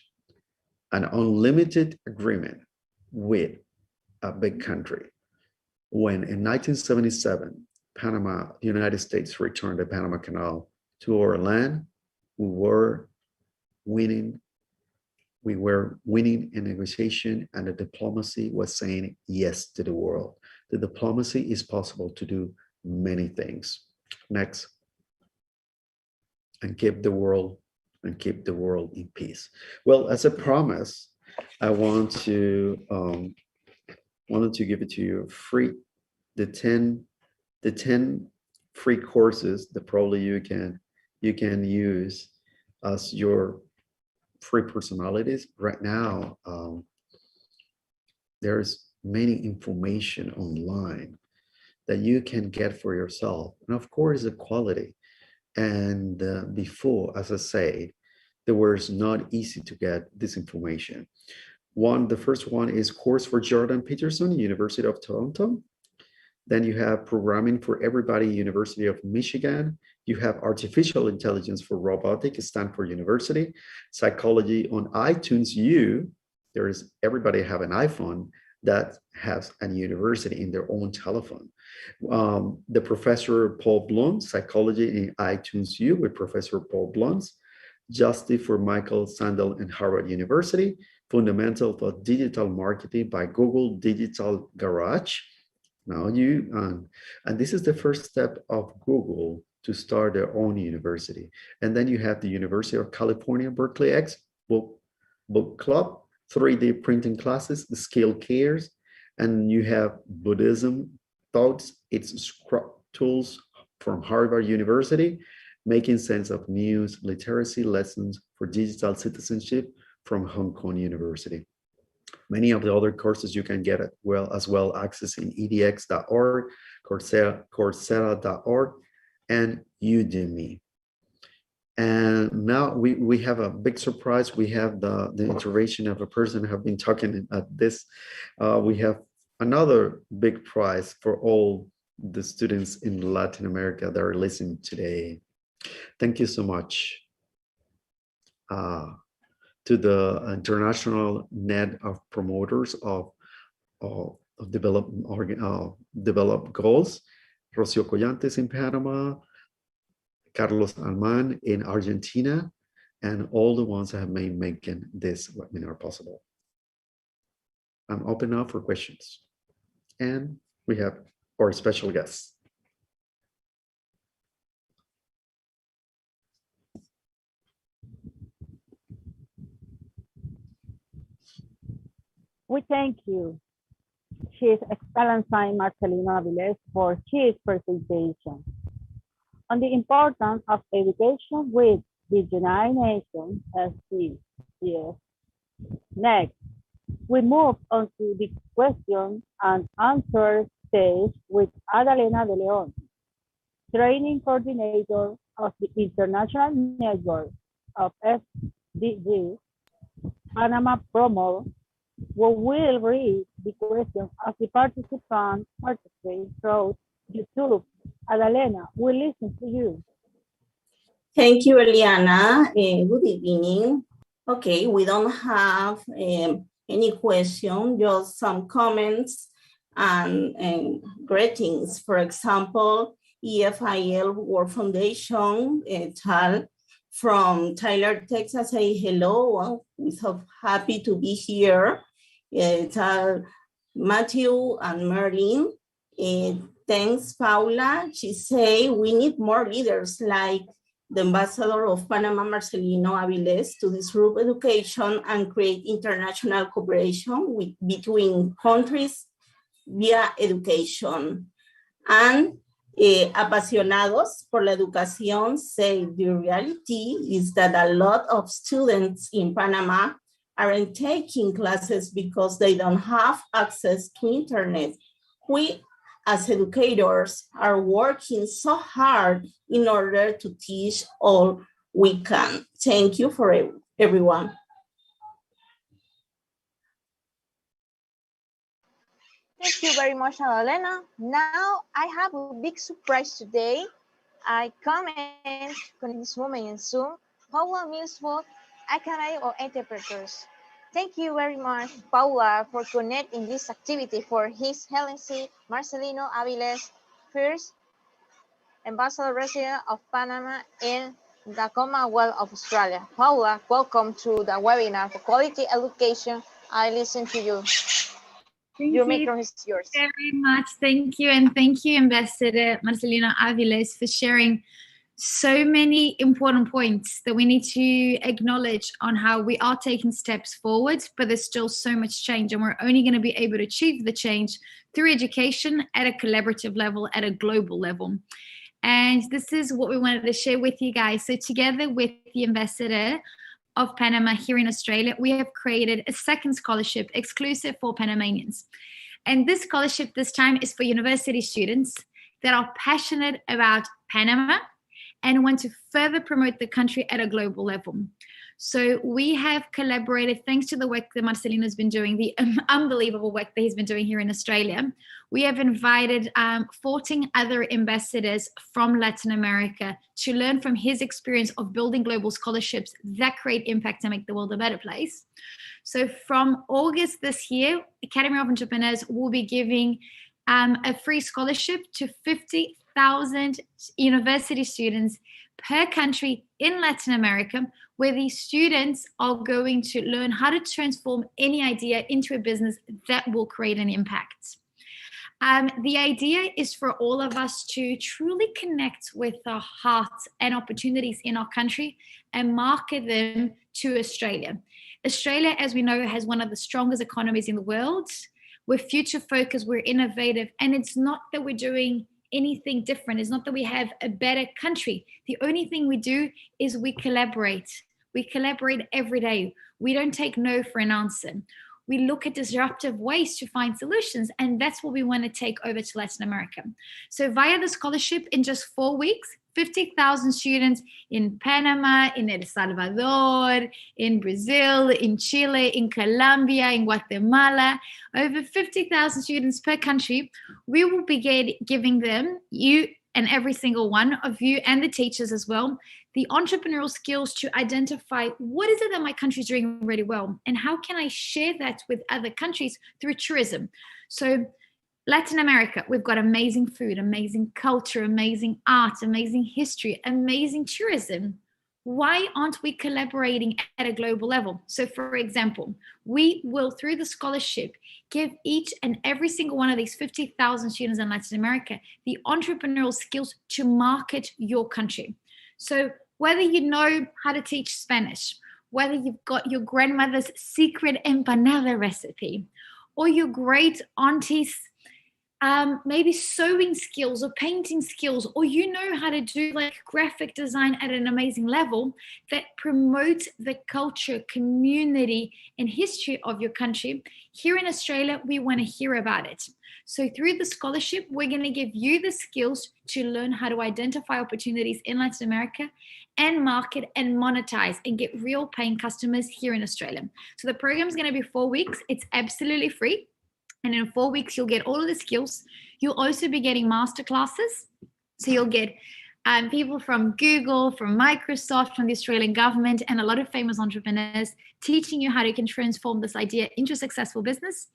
an unlimited agreement with a big country. When in 1977, Panama, the United States returned the Panama Canal to our land, we were winning a negotiation, and the diplomacy was saying yes to the world. The diplomacy is possible to do many things. Next. And keep the world in peace. Well, as a promise, I wanted to give it to you free, the 10 free courses that probably you can use as your free personalities. Right now, there's many information online that you can get for yourself, and of course the quality. And before, as I said, it was not easy to get this information. The first one is course for Jordan Peterson, University of Toronto. Then you have Programming for Everybody, University of Michigan. You have Artificial Intelligence for Robotics, Stanford University. Psychology on iTunes U. There is, everybody have an iPhone that has a university in their own telephone. The Professor Paul Bloom, Psychology in iTunes U with Professor Paul Bloom. Justice for Michael Sandel in Harvard University. Fundamentals of Digital Marketing by Google Digital Garage. Now and this is the first step of Google to start their own university. And then you have the University of California, Berkeley X book club, 3D printing classes, the skill cares, and you have Buddhism Thoughts, its scrap tools from Harvard University, Making Sense of News, Literacy Lessons for Digital Citizenship from Hong Kong University. Many of the other courses you can get as well accessing edx.org, Coursera.org, and Udemy. And now we have a big surprise. We have the intervention of a person who have been talking at this. We have another big prize for all the students in Latin America that are listening today. Thank you so much to the international net of promoters of developed goals, Rocio Collantes in Panama, Carlos Alman in Argentina, and all the ones that have been making this webinar possible. I'm open now for questions. And we have our special guests. We thank you, Chief Excellency Marcelino Aviles, for his presentation on the importance of education with the United Nations SDGs. Next, we move on to the question and answer stage with Adalena de Leon, Training Coordinator of the International Network of SDGs, Panama Promo, who will read the questions as the participants participate through YouTube. Adalena, we listen to you. Thank you, Eliana. Good evening. Okay, we don't have any question, just some comments and greetings. For example, EFIL World Foundation, tal, from Tyler, Texas, say hello. We're so happy to be here. Matthew and Merlin. Thanks, Paula. She say we need more leaders like the ambassador of Panama, Marcelino Aviles, to disrupt education and create international cooperation between countries via education. And apasionados por la educación say the reality is that a lot of students in Panama aren't taking classes because they don't have access to internet. We, as educators, are working so hard in order to teach all we can. Thank you for everyone. Thank you very much, Adalena. Now I have a big surprise today. I comment in this moment in Zoom, Paula Milsford, Academy of Interpreters. Thank you very much, Paula, for connecting this activity for His Excellency Marcelino Aviles, first Ambassador Resident of Panama in the Commonwealth of Australia. Paula, welcome to the webinar for quality education. I listen to you. Your microphone is yours. Very much. Thank you. And thank you, Ambassador Marcelino Aviles, for sharing so many important points that we need to acknowledge on how we are taking steps forward, but there's still so much change, and we're only going to be able to achieve the change through education at a collaborative level, at a global level. And this is what we wanted to share with you guys. So together with the Ambassador of Panama here in Australia, we have created a second scholarship exclusive for Panamanians. And this scholarship this time is for university students that are passionate about Panama and want to further promote the country at a global level. So we have collaborated, thanks to the work that Marcelino has been doing, the unbelievable work that he's been doing here in Australia. We have invited 14 other ambassadors from Latin America to learn from his experience of building global scholarships that create impact and make the world a better place. So from August this year, Academy of Entrepreneurs will be giving a free scholarship to 50,000 university students per country in Latin America, where these students are going to learn how to transform any idea into a business that will create an impact. The idea is for all of us to truly connect with the hearts and opportunities in our country and market them to Australia. Australia, as we know, has one of the strongest economies in the world. We're future focused, we're innovative, and it's not that we're doing anything different. It's not that we have a better country. The only thing we do is we collaborate. We collaborate every day. We don't take no for an answer. We look at disruptive ways to find solutions, and that's what we want to take over to Latin America. So via the scholarship, in just 4 weeks, 50,000 students in Panama, in El Salvador, in Brazil, in Chile, in Colombia, in Guatemala, over 50,000 students per country, we will be giving them, you and every single one of you and the teachers as well, the entrepreneurial skills to identify what is it that my country is doing really well and how can I share that with other countries through tourism. So Latin America, we've got amazing food, amazing culture, amazing art, amazing history, amazing tourism. Why aren't we collaborating at a global level? So for example, we will, through the scholarship, give each and every single one of these 50,000 students in Latin America the entrepreneurial skills to market your country. So whether you know how to teach Spanish, whether you've got your grandmother's secret empanada recipe, or your great auntie's maybe sewing skills or painting skills, or you know how to do like graphic design at an amazing level that promotes the culture, community, and history of your country, here in Australia, we want to hear about it. So through the scholarship, we're going to give you the skills to learn how to identify opportunities in Latin America and market and monetize and get real paying customers here in Australia. So the program is going to be 4 weeks. It's absolutely free. And in 4 weeks, you'll get all of the skills. You'll also be getting masterclasses. So you'll get people from Google, from Microsoft, from the Australian government, and a lot of famous entrepreneurs teaching you how you can transform this idea into a successful business.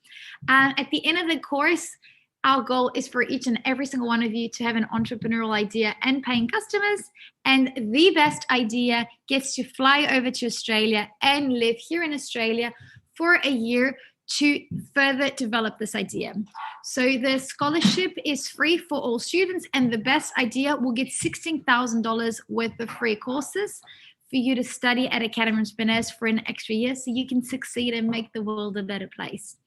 At the end of the course, our goal is for each and every single one of you to have an entrepreneurial idea and paying customers. And the best idea gets to fly over to Australia and live here in Australia for a year to further develop this idea. So the scholarship is free for all students, and the best idea will get $16,000 worth of free courses for you to study at Academy of Entrepreneurs for an extra year so you can succeed and make the world a better place.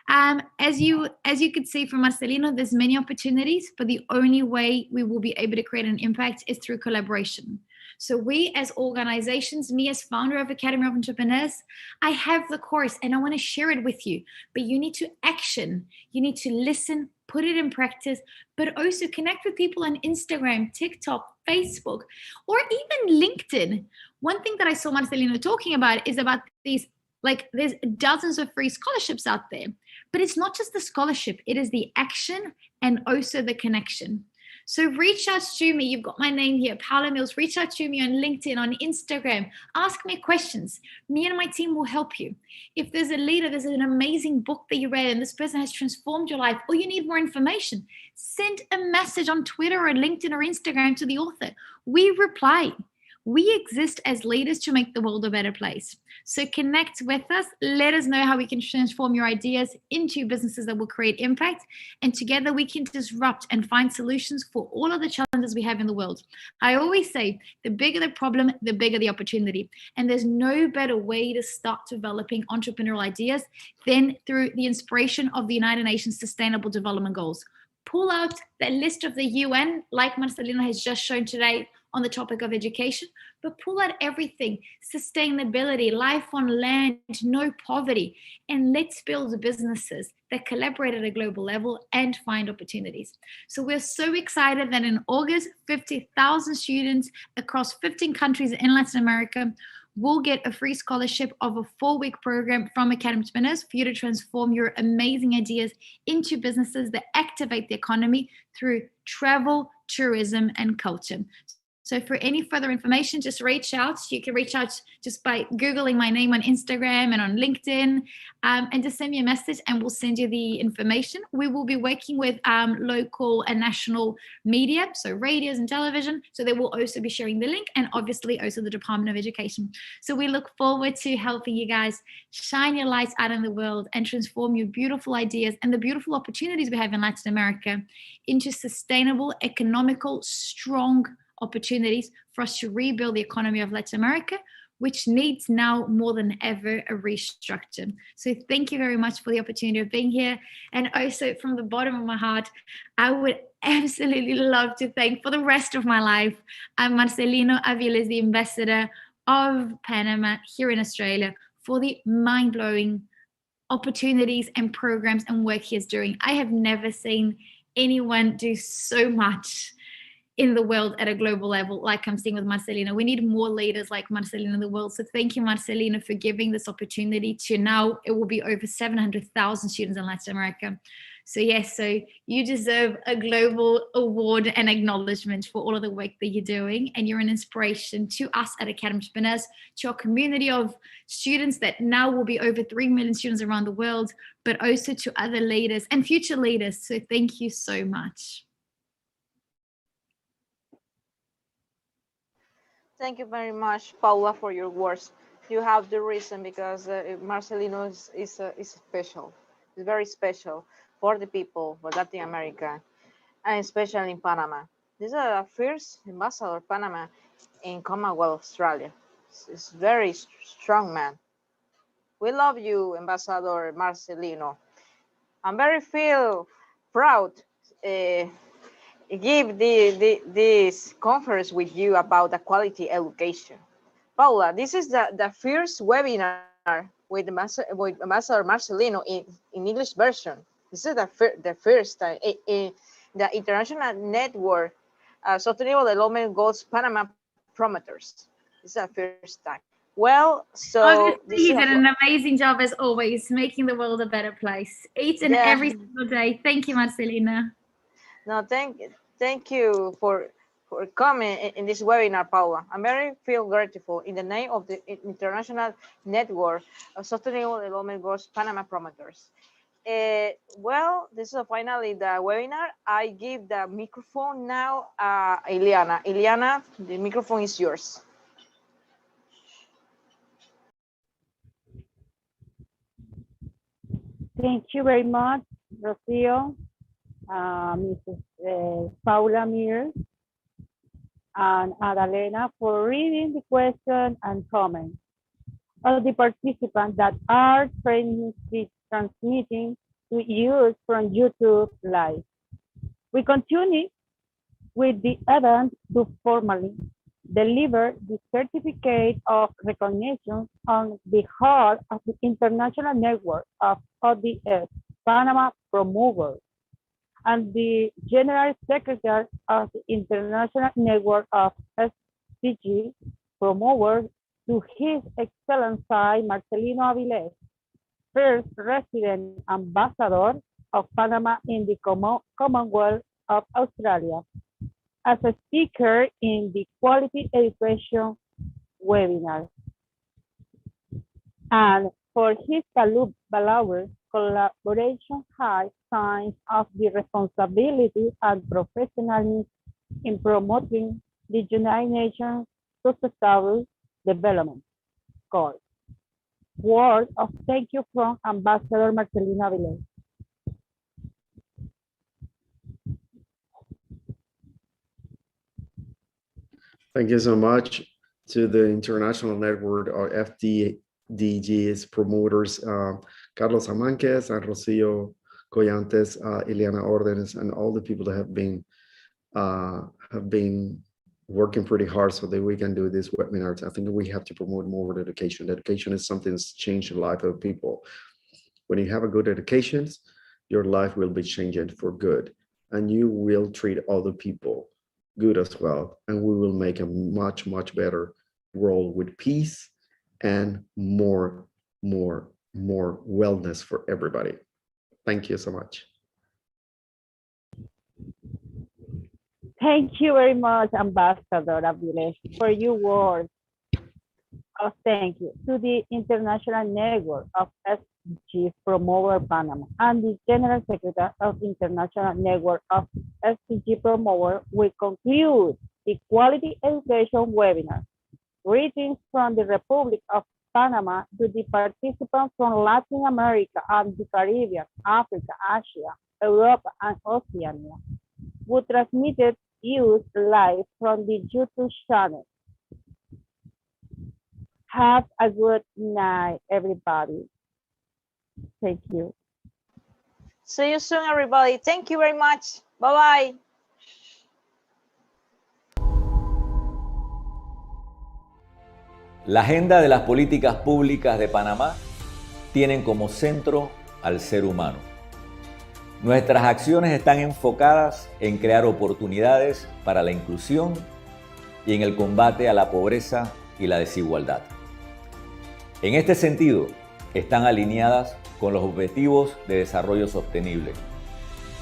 As you could see from Marcelino, there's many opportunities, but the only way we will be able to create an impact is through collaboration. So we as organizations, me as founder of Academy of Entrepreneurs, I have the course and I want to share it with you, but you need to action. You need to listen, put it in practice, but also connect with people on Instagram, TikTok, Facebook, or even LinkedIn. One thing that I saw Marcelino talking about is about these, like there's dozens of free scholarships out there, but it's not just the scholarship, it is the action and also the connection. So reach out to me. You've got my name here, Paula Mills. Reach out to me on LinkedIn, on Instagram. Ask me questions. Me and my team will help you. If there's a leader, there's an amazing book that you read and this person has transformed your life, or you need more information, send a message on Twitter or LinkedIn or Instagram to the author. We reply. We exist as leaders to make the world a better place. So connect with us. Let us know how we can transform your ideas into businesses that will create impact. And together we can disrupt and find solutions for all of the challenges we have in the world. I always say, the bigger the problem, the bigger the opportunity. And there's no better way to start developing entrepreneurial ideas than through the inspiration of the United Nations Sustainable Development Goals. Pull out that list of the UN, like Marcelino has just shown today, on the topic of education, but pull out everything: sustainability, life on land, no poverty, and let's build businesses that collaborate at a global level and find opportunities. So we're so excited that in August, 50,000 students across 15 countries in Latin America will get a free scholarship of a 4-week program from Academy Spinners for you to transform your amazing ideas into businesses that activate the economy through travel, tourism, and culture. So for any further information, just reach out. You can reach out just by Googling my name on Instagram and on LinkedIn, and just send me a message and we'll send you the information. We will be working with local and national media, so radios and television. So they will also be sharing the link, and obviously also the Department of Education. So we look forward to helping you guys shine your lights out in the world and transform your beautiful ideas and the beautiful opportunities we have in Latin America into sustainable, economical, strong opportunities for us to rebuild the economy of Latin America, which needs now more than ever a restructure. So thank you very much for the opportunity of being here. And also from the bottom of my heart, I would absolutely love to thank for the rest of my life, Marcelino Aviles, the ambassador of Panama here in Australia, for the mind-blowing opportunities and programs and work he is doing. I have never seen anyone do so much in the world at a global level, like I'm seeing with Marcelino. We need more leaders like Marcelino in the world. So thank you, Marcelino, for giving this opportunity to now, it will be over 700,000 students in Latin America. So yes, so you deserve a global award and acknowledgement for all of the work that you're doing. And you're an inspiration to us at Academy Spinners, to our community of students that now will be over 3 million students around the world, but also to other leaders and future leaders. So thank you so much. Thank you very much, Paula, for your words. You have the reason, because Marcelino is special. It's very special for the people, for Latin America, and especially in Panama. This is the first ambassador of Panama in Commonwealth, Australia. It's very strong man. We love you, Ambassador Marcelino. I'm very feel proud give this conference with you about the quality education. Paula, this is the first webinar with Ambassador Marcelino in English version. This is the first time in the International Network Sustainable Development Goals Panama Promoters. This is the first time. Well, so you did an amazing job as always, making the world a better place each and every single day. Thank you, Marcelina. No, thank you for coming in this webinar, Paula. I'm very feel grateful in the name of the International Network of Sustainable Development Goals Panama Promoters. Well, this is finally the webinar. I give the microphone now Ileana. Ileana, the microphone is yours. Thank you very much, Rocio, Mrs. Paula Mir, and Adalena for reading the question and comments of the participants that are transmitting to you from YouTube Live. We continue with the event to formally deliver the certificate of recognition on behalf of the International Network of ODS Panama Promoters and the General Secretary of the International Network of SDG Promoters to His Excellency Marcelino Aviles, first resident ambassador of Panama in the Commonwealth of Australia, as a speaker in the Quality Education webinar, and for his valuable collaboration high signs of the responsibility and professionalism in promoting the United Nations Sustainable Development Goals. Word of thank you from Ambassador Marcelino Aviles. Thank you so much to the International Network or FDG's promoters, Carlos Amanquez and Rocio Collantes, Ileana Ordenes, and all the people that have been working pretty hard so that we can do this webinar. I think we have to promote more education. Education is something that's changed the life of people. When you have a good education, your life will be changed for good, and you will treat other people good as well, and we will make a much better world with peace and more wellness for everybody. Thank you so much. Thank you very much, Ambassador Aviles, for your words of thank you to the International Network of SDG Promoter Panama and the General Secretary of International Network of SDG Promoter. We conclude the Quality Education webinar. Greetings from the Republic of Panama to the participants from Latin America and the Caribbean, Africa, Asia, Europe, and Oceania. We transmitted you live from the YouTube channel. Have a good night, everybody. Thank you. See you soon, everybody. Thank you very much. Bye-bye. La agenda de las políticas públicas de Panamá tienen como centro al ser humano. Nuestras acciones están enfocadas en crear oportunidades para la inclusión y en el combate a la pobreza y la desigualdad. En este sentido, están alineadas con los Objetivos de Desarrollo Sostenible.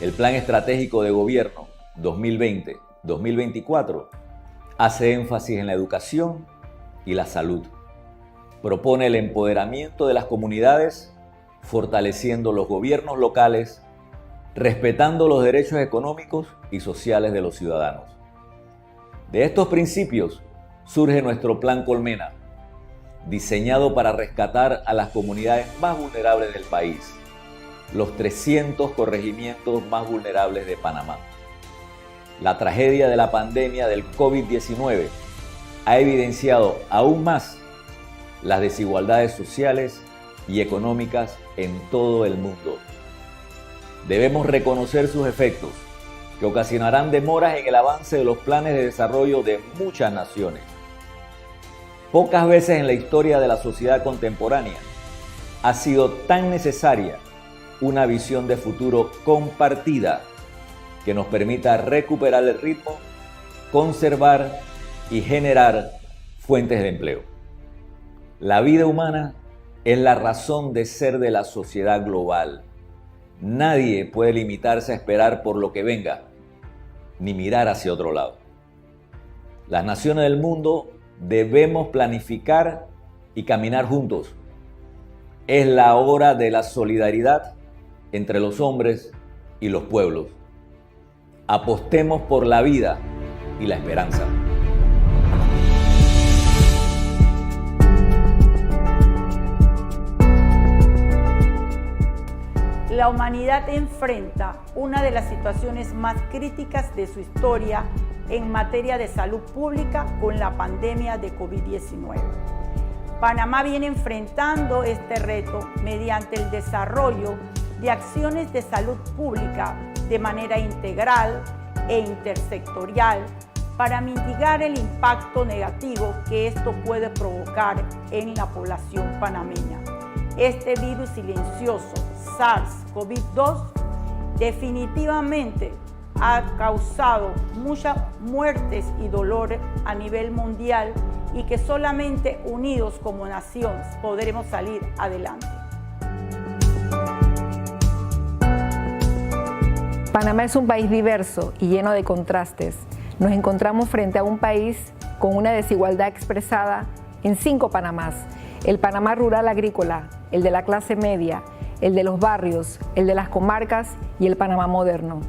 El Plan Estratégico de Gobierno 2020-2024 hace énfasis en la educación y la salud. Propone el empoderamiento de las comunidades, fortaleciendo los gobiernos locales, respetando los derechos económicos y sociales de los ciudadanos. De estos principios surge nuestro Plan Colmena, diseñado para rescatar a las comunidades más vulnerables del país, los 300 corregimientos más vulnerables de Panamá. La tragedia de la pandemia del COVID-19 ha evidenciado aún más las desigualdades sociales y económicas en todo el mundo. Debemos reconocer sus efectos, que ocasionarán demoras en el avance de los planes de desarrollo de muchas naciones. Pocas veces en la historia de la sociedad contemporánea ha sido tan necesaria una visión de futuro compartida que nos permita recuperar el ritmo, conservar y generar fuentes de empleo. La vida humana es la razón de ser de la sociedad global. Nadie puede limitarse a esperar por lo que venga, ni mirar hacia otro lado. Las naciones del mundo debemos planificar y caminar juntos. Es la hora de la solidaridad entre los hombres y los pueblos. Apostemos por la vida y la esperanza. La humanidad enfrenta una de las situaciones más críticas de su historia en materia de salud pública con la pandemia de COVID-19. Panamá viene enfrentando este reto mediante el desarrollo de acciones de salud pública de manera integral e intersectorial para mitigar el impacto negativo que esto puede provocar en la población panameña. Este virus silencioso, SARS-CoV-2, definitivamente ha causado muchas muertes y dolor a nivel mundial y que solamente unidos como nación podremos salir adelante. Panamá es un país diverso y lleno de contrastes. Nos encontramos frente a un país con una desigualdad expresada en 5 Panamás. El Panamá rural agrícola, el de la clase media, el de los barrios, el de las comarcas y el Panamá moderno.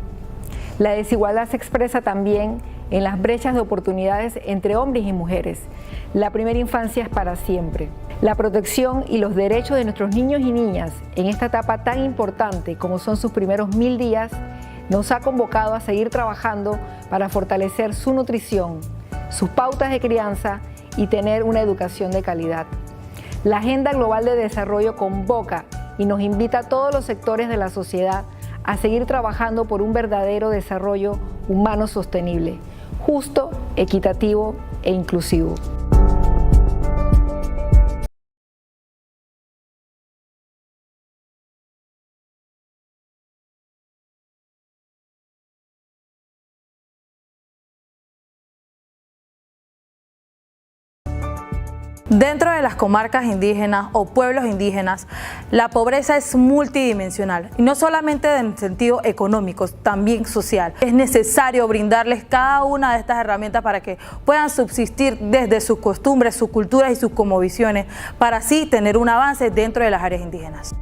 La desigualdad se expresa también en las brechas de oportunidades entre hombres y mujeres. La primera infancia es para siempre. La protección y los derechos de nuestros niños y niñas en esta etapa tan importante como son sus primeros 1000 días nos ha convocado a seguir trabajando para fortalecer su nutrición, sus pautas de crianza y tener una educación de calidad. La Agenda Global de Desarrollo convoca y nos invita a todos los sectores de la sociedad a seguir trabajando por un verdadero desarrollo humano sostenible, justo, equitativo e inclusivo. Dentro de las comarcas indígenas o pueblos indígenas, la pobreza es multidimensional y no solamente en sentido económico, también social. Es necesario brindarles cada una de estas herramientas para que puedan subsistir desde sus costumbres, sus culturas y sus cosmovisiones, para así tener un avance dentro de las áreas indígenas.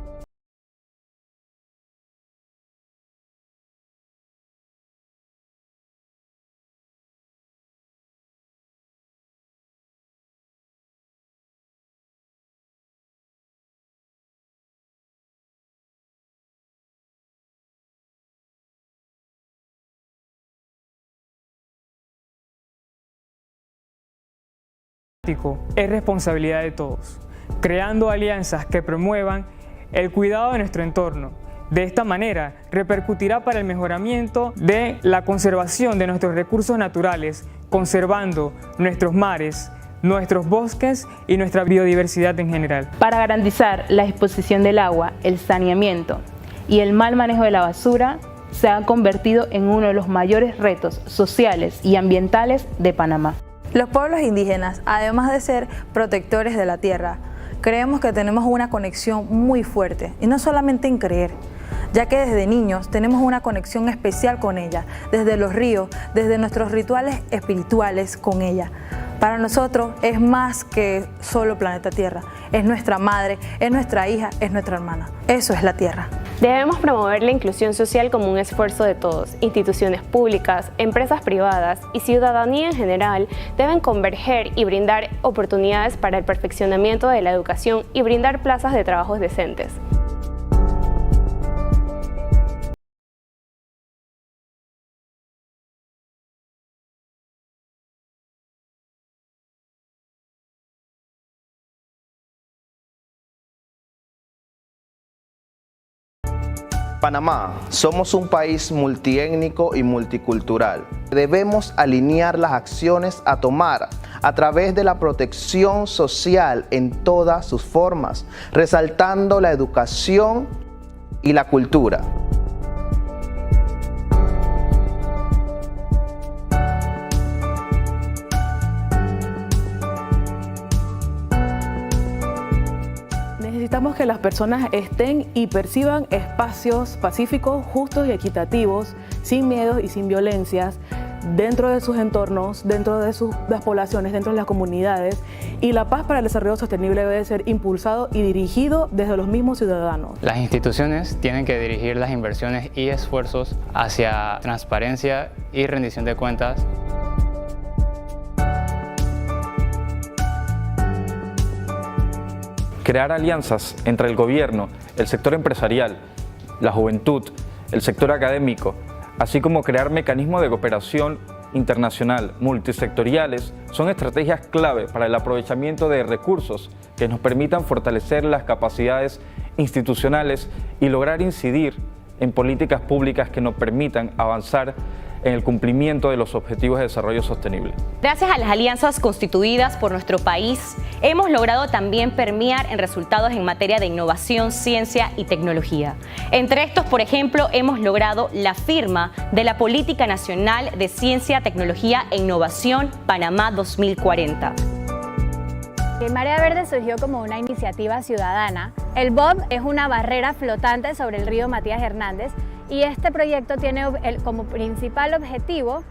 Es responsabilidad de todos, creando alianzas que promuevan el cuidado de nuestro entorno. De esta manera, repercutirá para el mejoramiento de la conservación de nuestros recursos naturales, conservando nuestros mares, nuestros bosques y nuestra biodiversidad en general. Para garantizar la exposición del agua, el saneamiento y el mal manejo de la basura, se ha convertido en uno de los mayores retos sociales y ambientales de Panamá. Los pueblos indígenas, además de ser protectores de la tierra, creemos que tenemos una conexión muy fuerte, y no solamente en creer, ya que desde niños tenemos una conexión especial con ella, desde los ríos, desde nuestros rituales espirituales con ella. Para nosotros es más que solo planeta Tierra, es nuestra madre, es nuestra hija, es nuestra hermana. Eso es la Tierra. Debemos promover la inclusión social como un esfuerzo de todos. Instituciones públicas, empresas privadas y ciudadanía en general deben converger y brindar oportunidades para el perfeccionamiento de la educación y brindar plazas de trabajos decentes. Panamá, somos un país multiétnico y multicultural. Debemos alinear las acciones a tomar a través de la protección social en todas sus formas, resaltando la educación y la cultura. Necesitamos que las personas estén y perciban espacios pacíficos, justos y equitativos, sin miedos y sin violencias, dentro de sus entornos, dentro de las poblaciones, dentro de las comunidades. Y la paz para el desarrollo sostenible debe ser impulsado y dirigido desde los mismos ciudadanos. Las instituciones tienen que dirigir las inversiones y esfuerzos hacia transparencia y rendición de cuentas. Crear alianzas entre el gobierno, el sector empresarial, la juventud, el sector académico, así como crear mecanismos de cooperación internacional multisectoriales son estrategias clave para el aprovechamiento de recursos que nos permitan fortalecer las capacidades institucionales y lograr incidir en políticas públicas que nos permitan avanzar en el cumplimiento de los objetivos de desarrollo sostenible. Gracias a las alianzas constituidas por nuestro país, hemos logrado también permear en resultados en materia de innovación, ciencia y tecnología. Entre estos, por ejemplo, hemos logrado la firma de la Política Nacional de Ciencia, Tecnología e Innovación Panamá 2040. El Marea Verde surgió como una iniciativa ciudadana. El BOB es una barrera flotante sobre el río Matías Hernández y este proyecto tiene como principal objetivo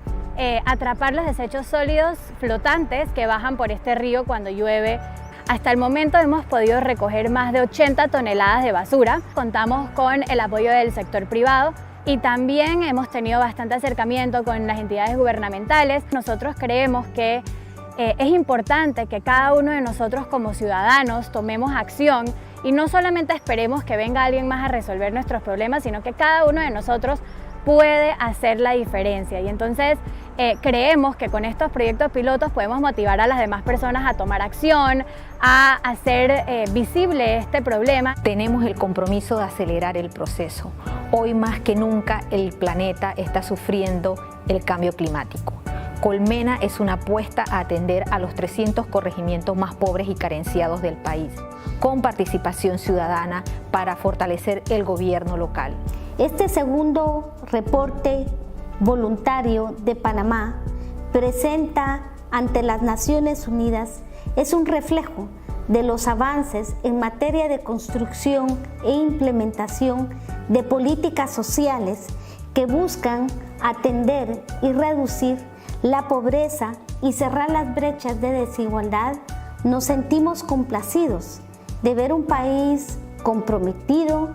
atrapar los desechos sólidos flotantes que bajan por este río cuando llueve. Hasta el momento hemos podido recoger más de 80 toneladas de basura. Contamos con el apoyo del sector privado y también hemos tenido bastante acercamiento con las entidades gubernamentales. Nosotros creemos que es importante que cada uno de nosotros como ciudadanos tomemos acción y no solamente esperemos que venga alguien más a resolver nuestros problemas, sino que cada uno de nosotros puede hacer la diferencia. Y entonces creemos que con estos proyectos pilotos podemos motivar a las demás personas a tomar acción, a hacer visible este problema. Tenemos el compromiso de acelerar el proceso. Hoy más que nunca el planeta está sufriendo el cambio climático. Colmena es una apuesta a atender a los 300 corregimientos más pobres y carenciados del país, con participación ciudadana para fortalecer el gobierno local. Este segundo reporte voluntario de Panamá presenta ante las Naciones Unidas es un reflejo de los avances en materia de construcción e implementación de políticas sociales que buscan atender y reducir la pobreza y cerrar las brechas de desigualdad. Nos sentimos complacidos de ver un país comprometido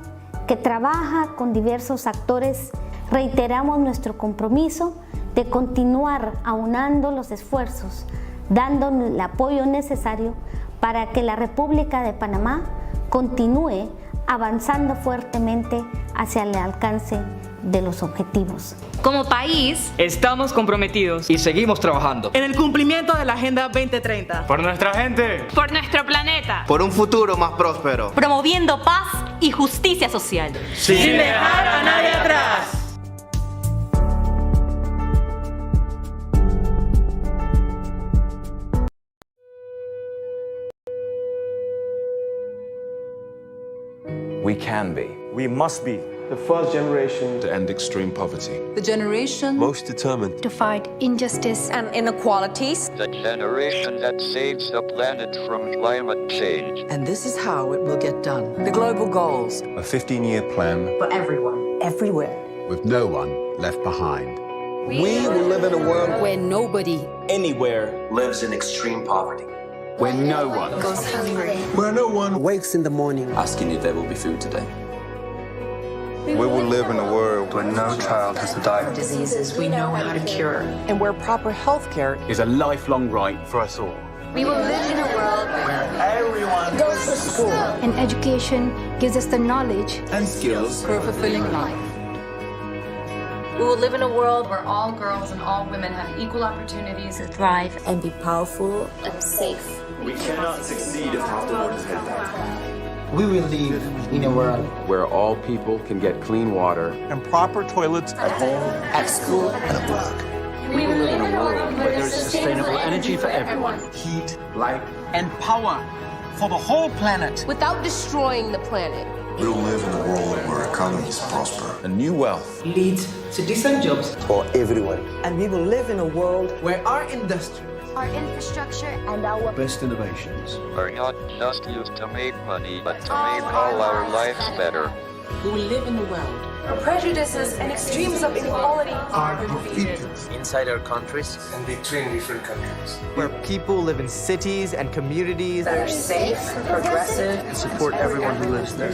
que trabaja con diversos actores. Reiteramos nuestro compromiso de continuar aunando los esfuerzos, dando el apoyo necesario para que la República de Panamá continúe avanzando fuertemente hacia el alcance de los objetivos. Como país, estamos comprometidos y seguimos trabajando en el cumplimiento de la Agenda 2030. Por nuestra gente. Por nuestro planeta. Por un futuro más próspero. Promoviendo paz y justicia social. Sin dejar a nadie atrás. We can be. We must be the first generation to end extreme poverty. The generation Most determined to fight injustice and inequalities. The generation that saves the planet from climate change. And this is how it will get done. The global goals. A 15-year plan For everyone. Everywhere. with no one left behind. We will live in a world Where nobody anywhere lives in extreme poverty. where no one goes hungry. where no one Wakes in the morning asking if there will be food today. we will live in a world where no child has to die. Diseases we know how to cure. And where proper health care Is a lifelong right for us all. We will live in a world where Everyone goes to school. And education gives us the knowledge and skills for a fulfilling life. We will live in a world where all girls and all women have equal opportunities to thrive And be powerful and safe. We cannot succeed if half the world is head down. We will live in a world where all people can get clean water And proper toilets at home, at school, and at work. We will live in a world where there's sustainable energy for everyone. heat, light, And power for the whole planet. Without destroying the planet. We will live in a world where economies prosper and new wealth leads to decent jobs. for everyone. And we will live in a world where our industry, Our infrastructure and our Best innovations Are not just used to make money, but to make all our lives better. we will live in a world where prejudices and extremes of inequality are defeated Inside our countries and between different countries. where people live in cities and communities that are safe, progressive, and support everyone who lives there.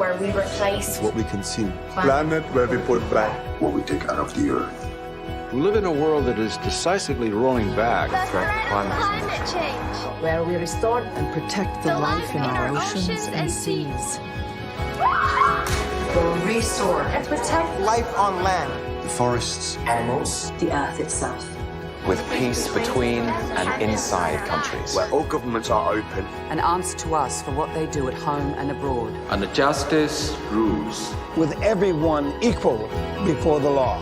where we replace What we consume. Planet where we put back what we take out of the earth. We live in a world that is decisively rolling back from climate change. where we restore and protect the life in our oceans and seas. We'll restore And protect life on land. The forests, Animals, the earth itself. with peace between and inside countries. where all governments are open. And answer to us for what they do at home and abroad. And the justice rules. with everyone equal before the law.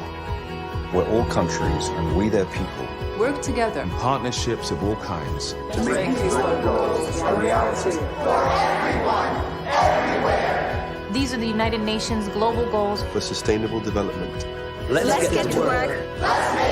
Where all countries and we their people Work together. in partnerships of all kinds To make these goals a reality. These are the United Nations global goals. for sustainable development. Let's get to work. Let's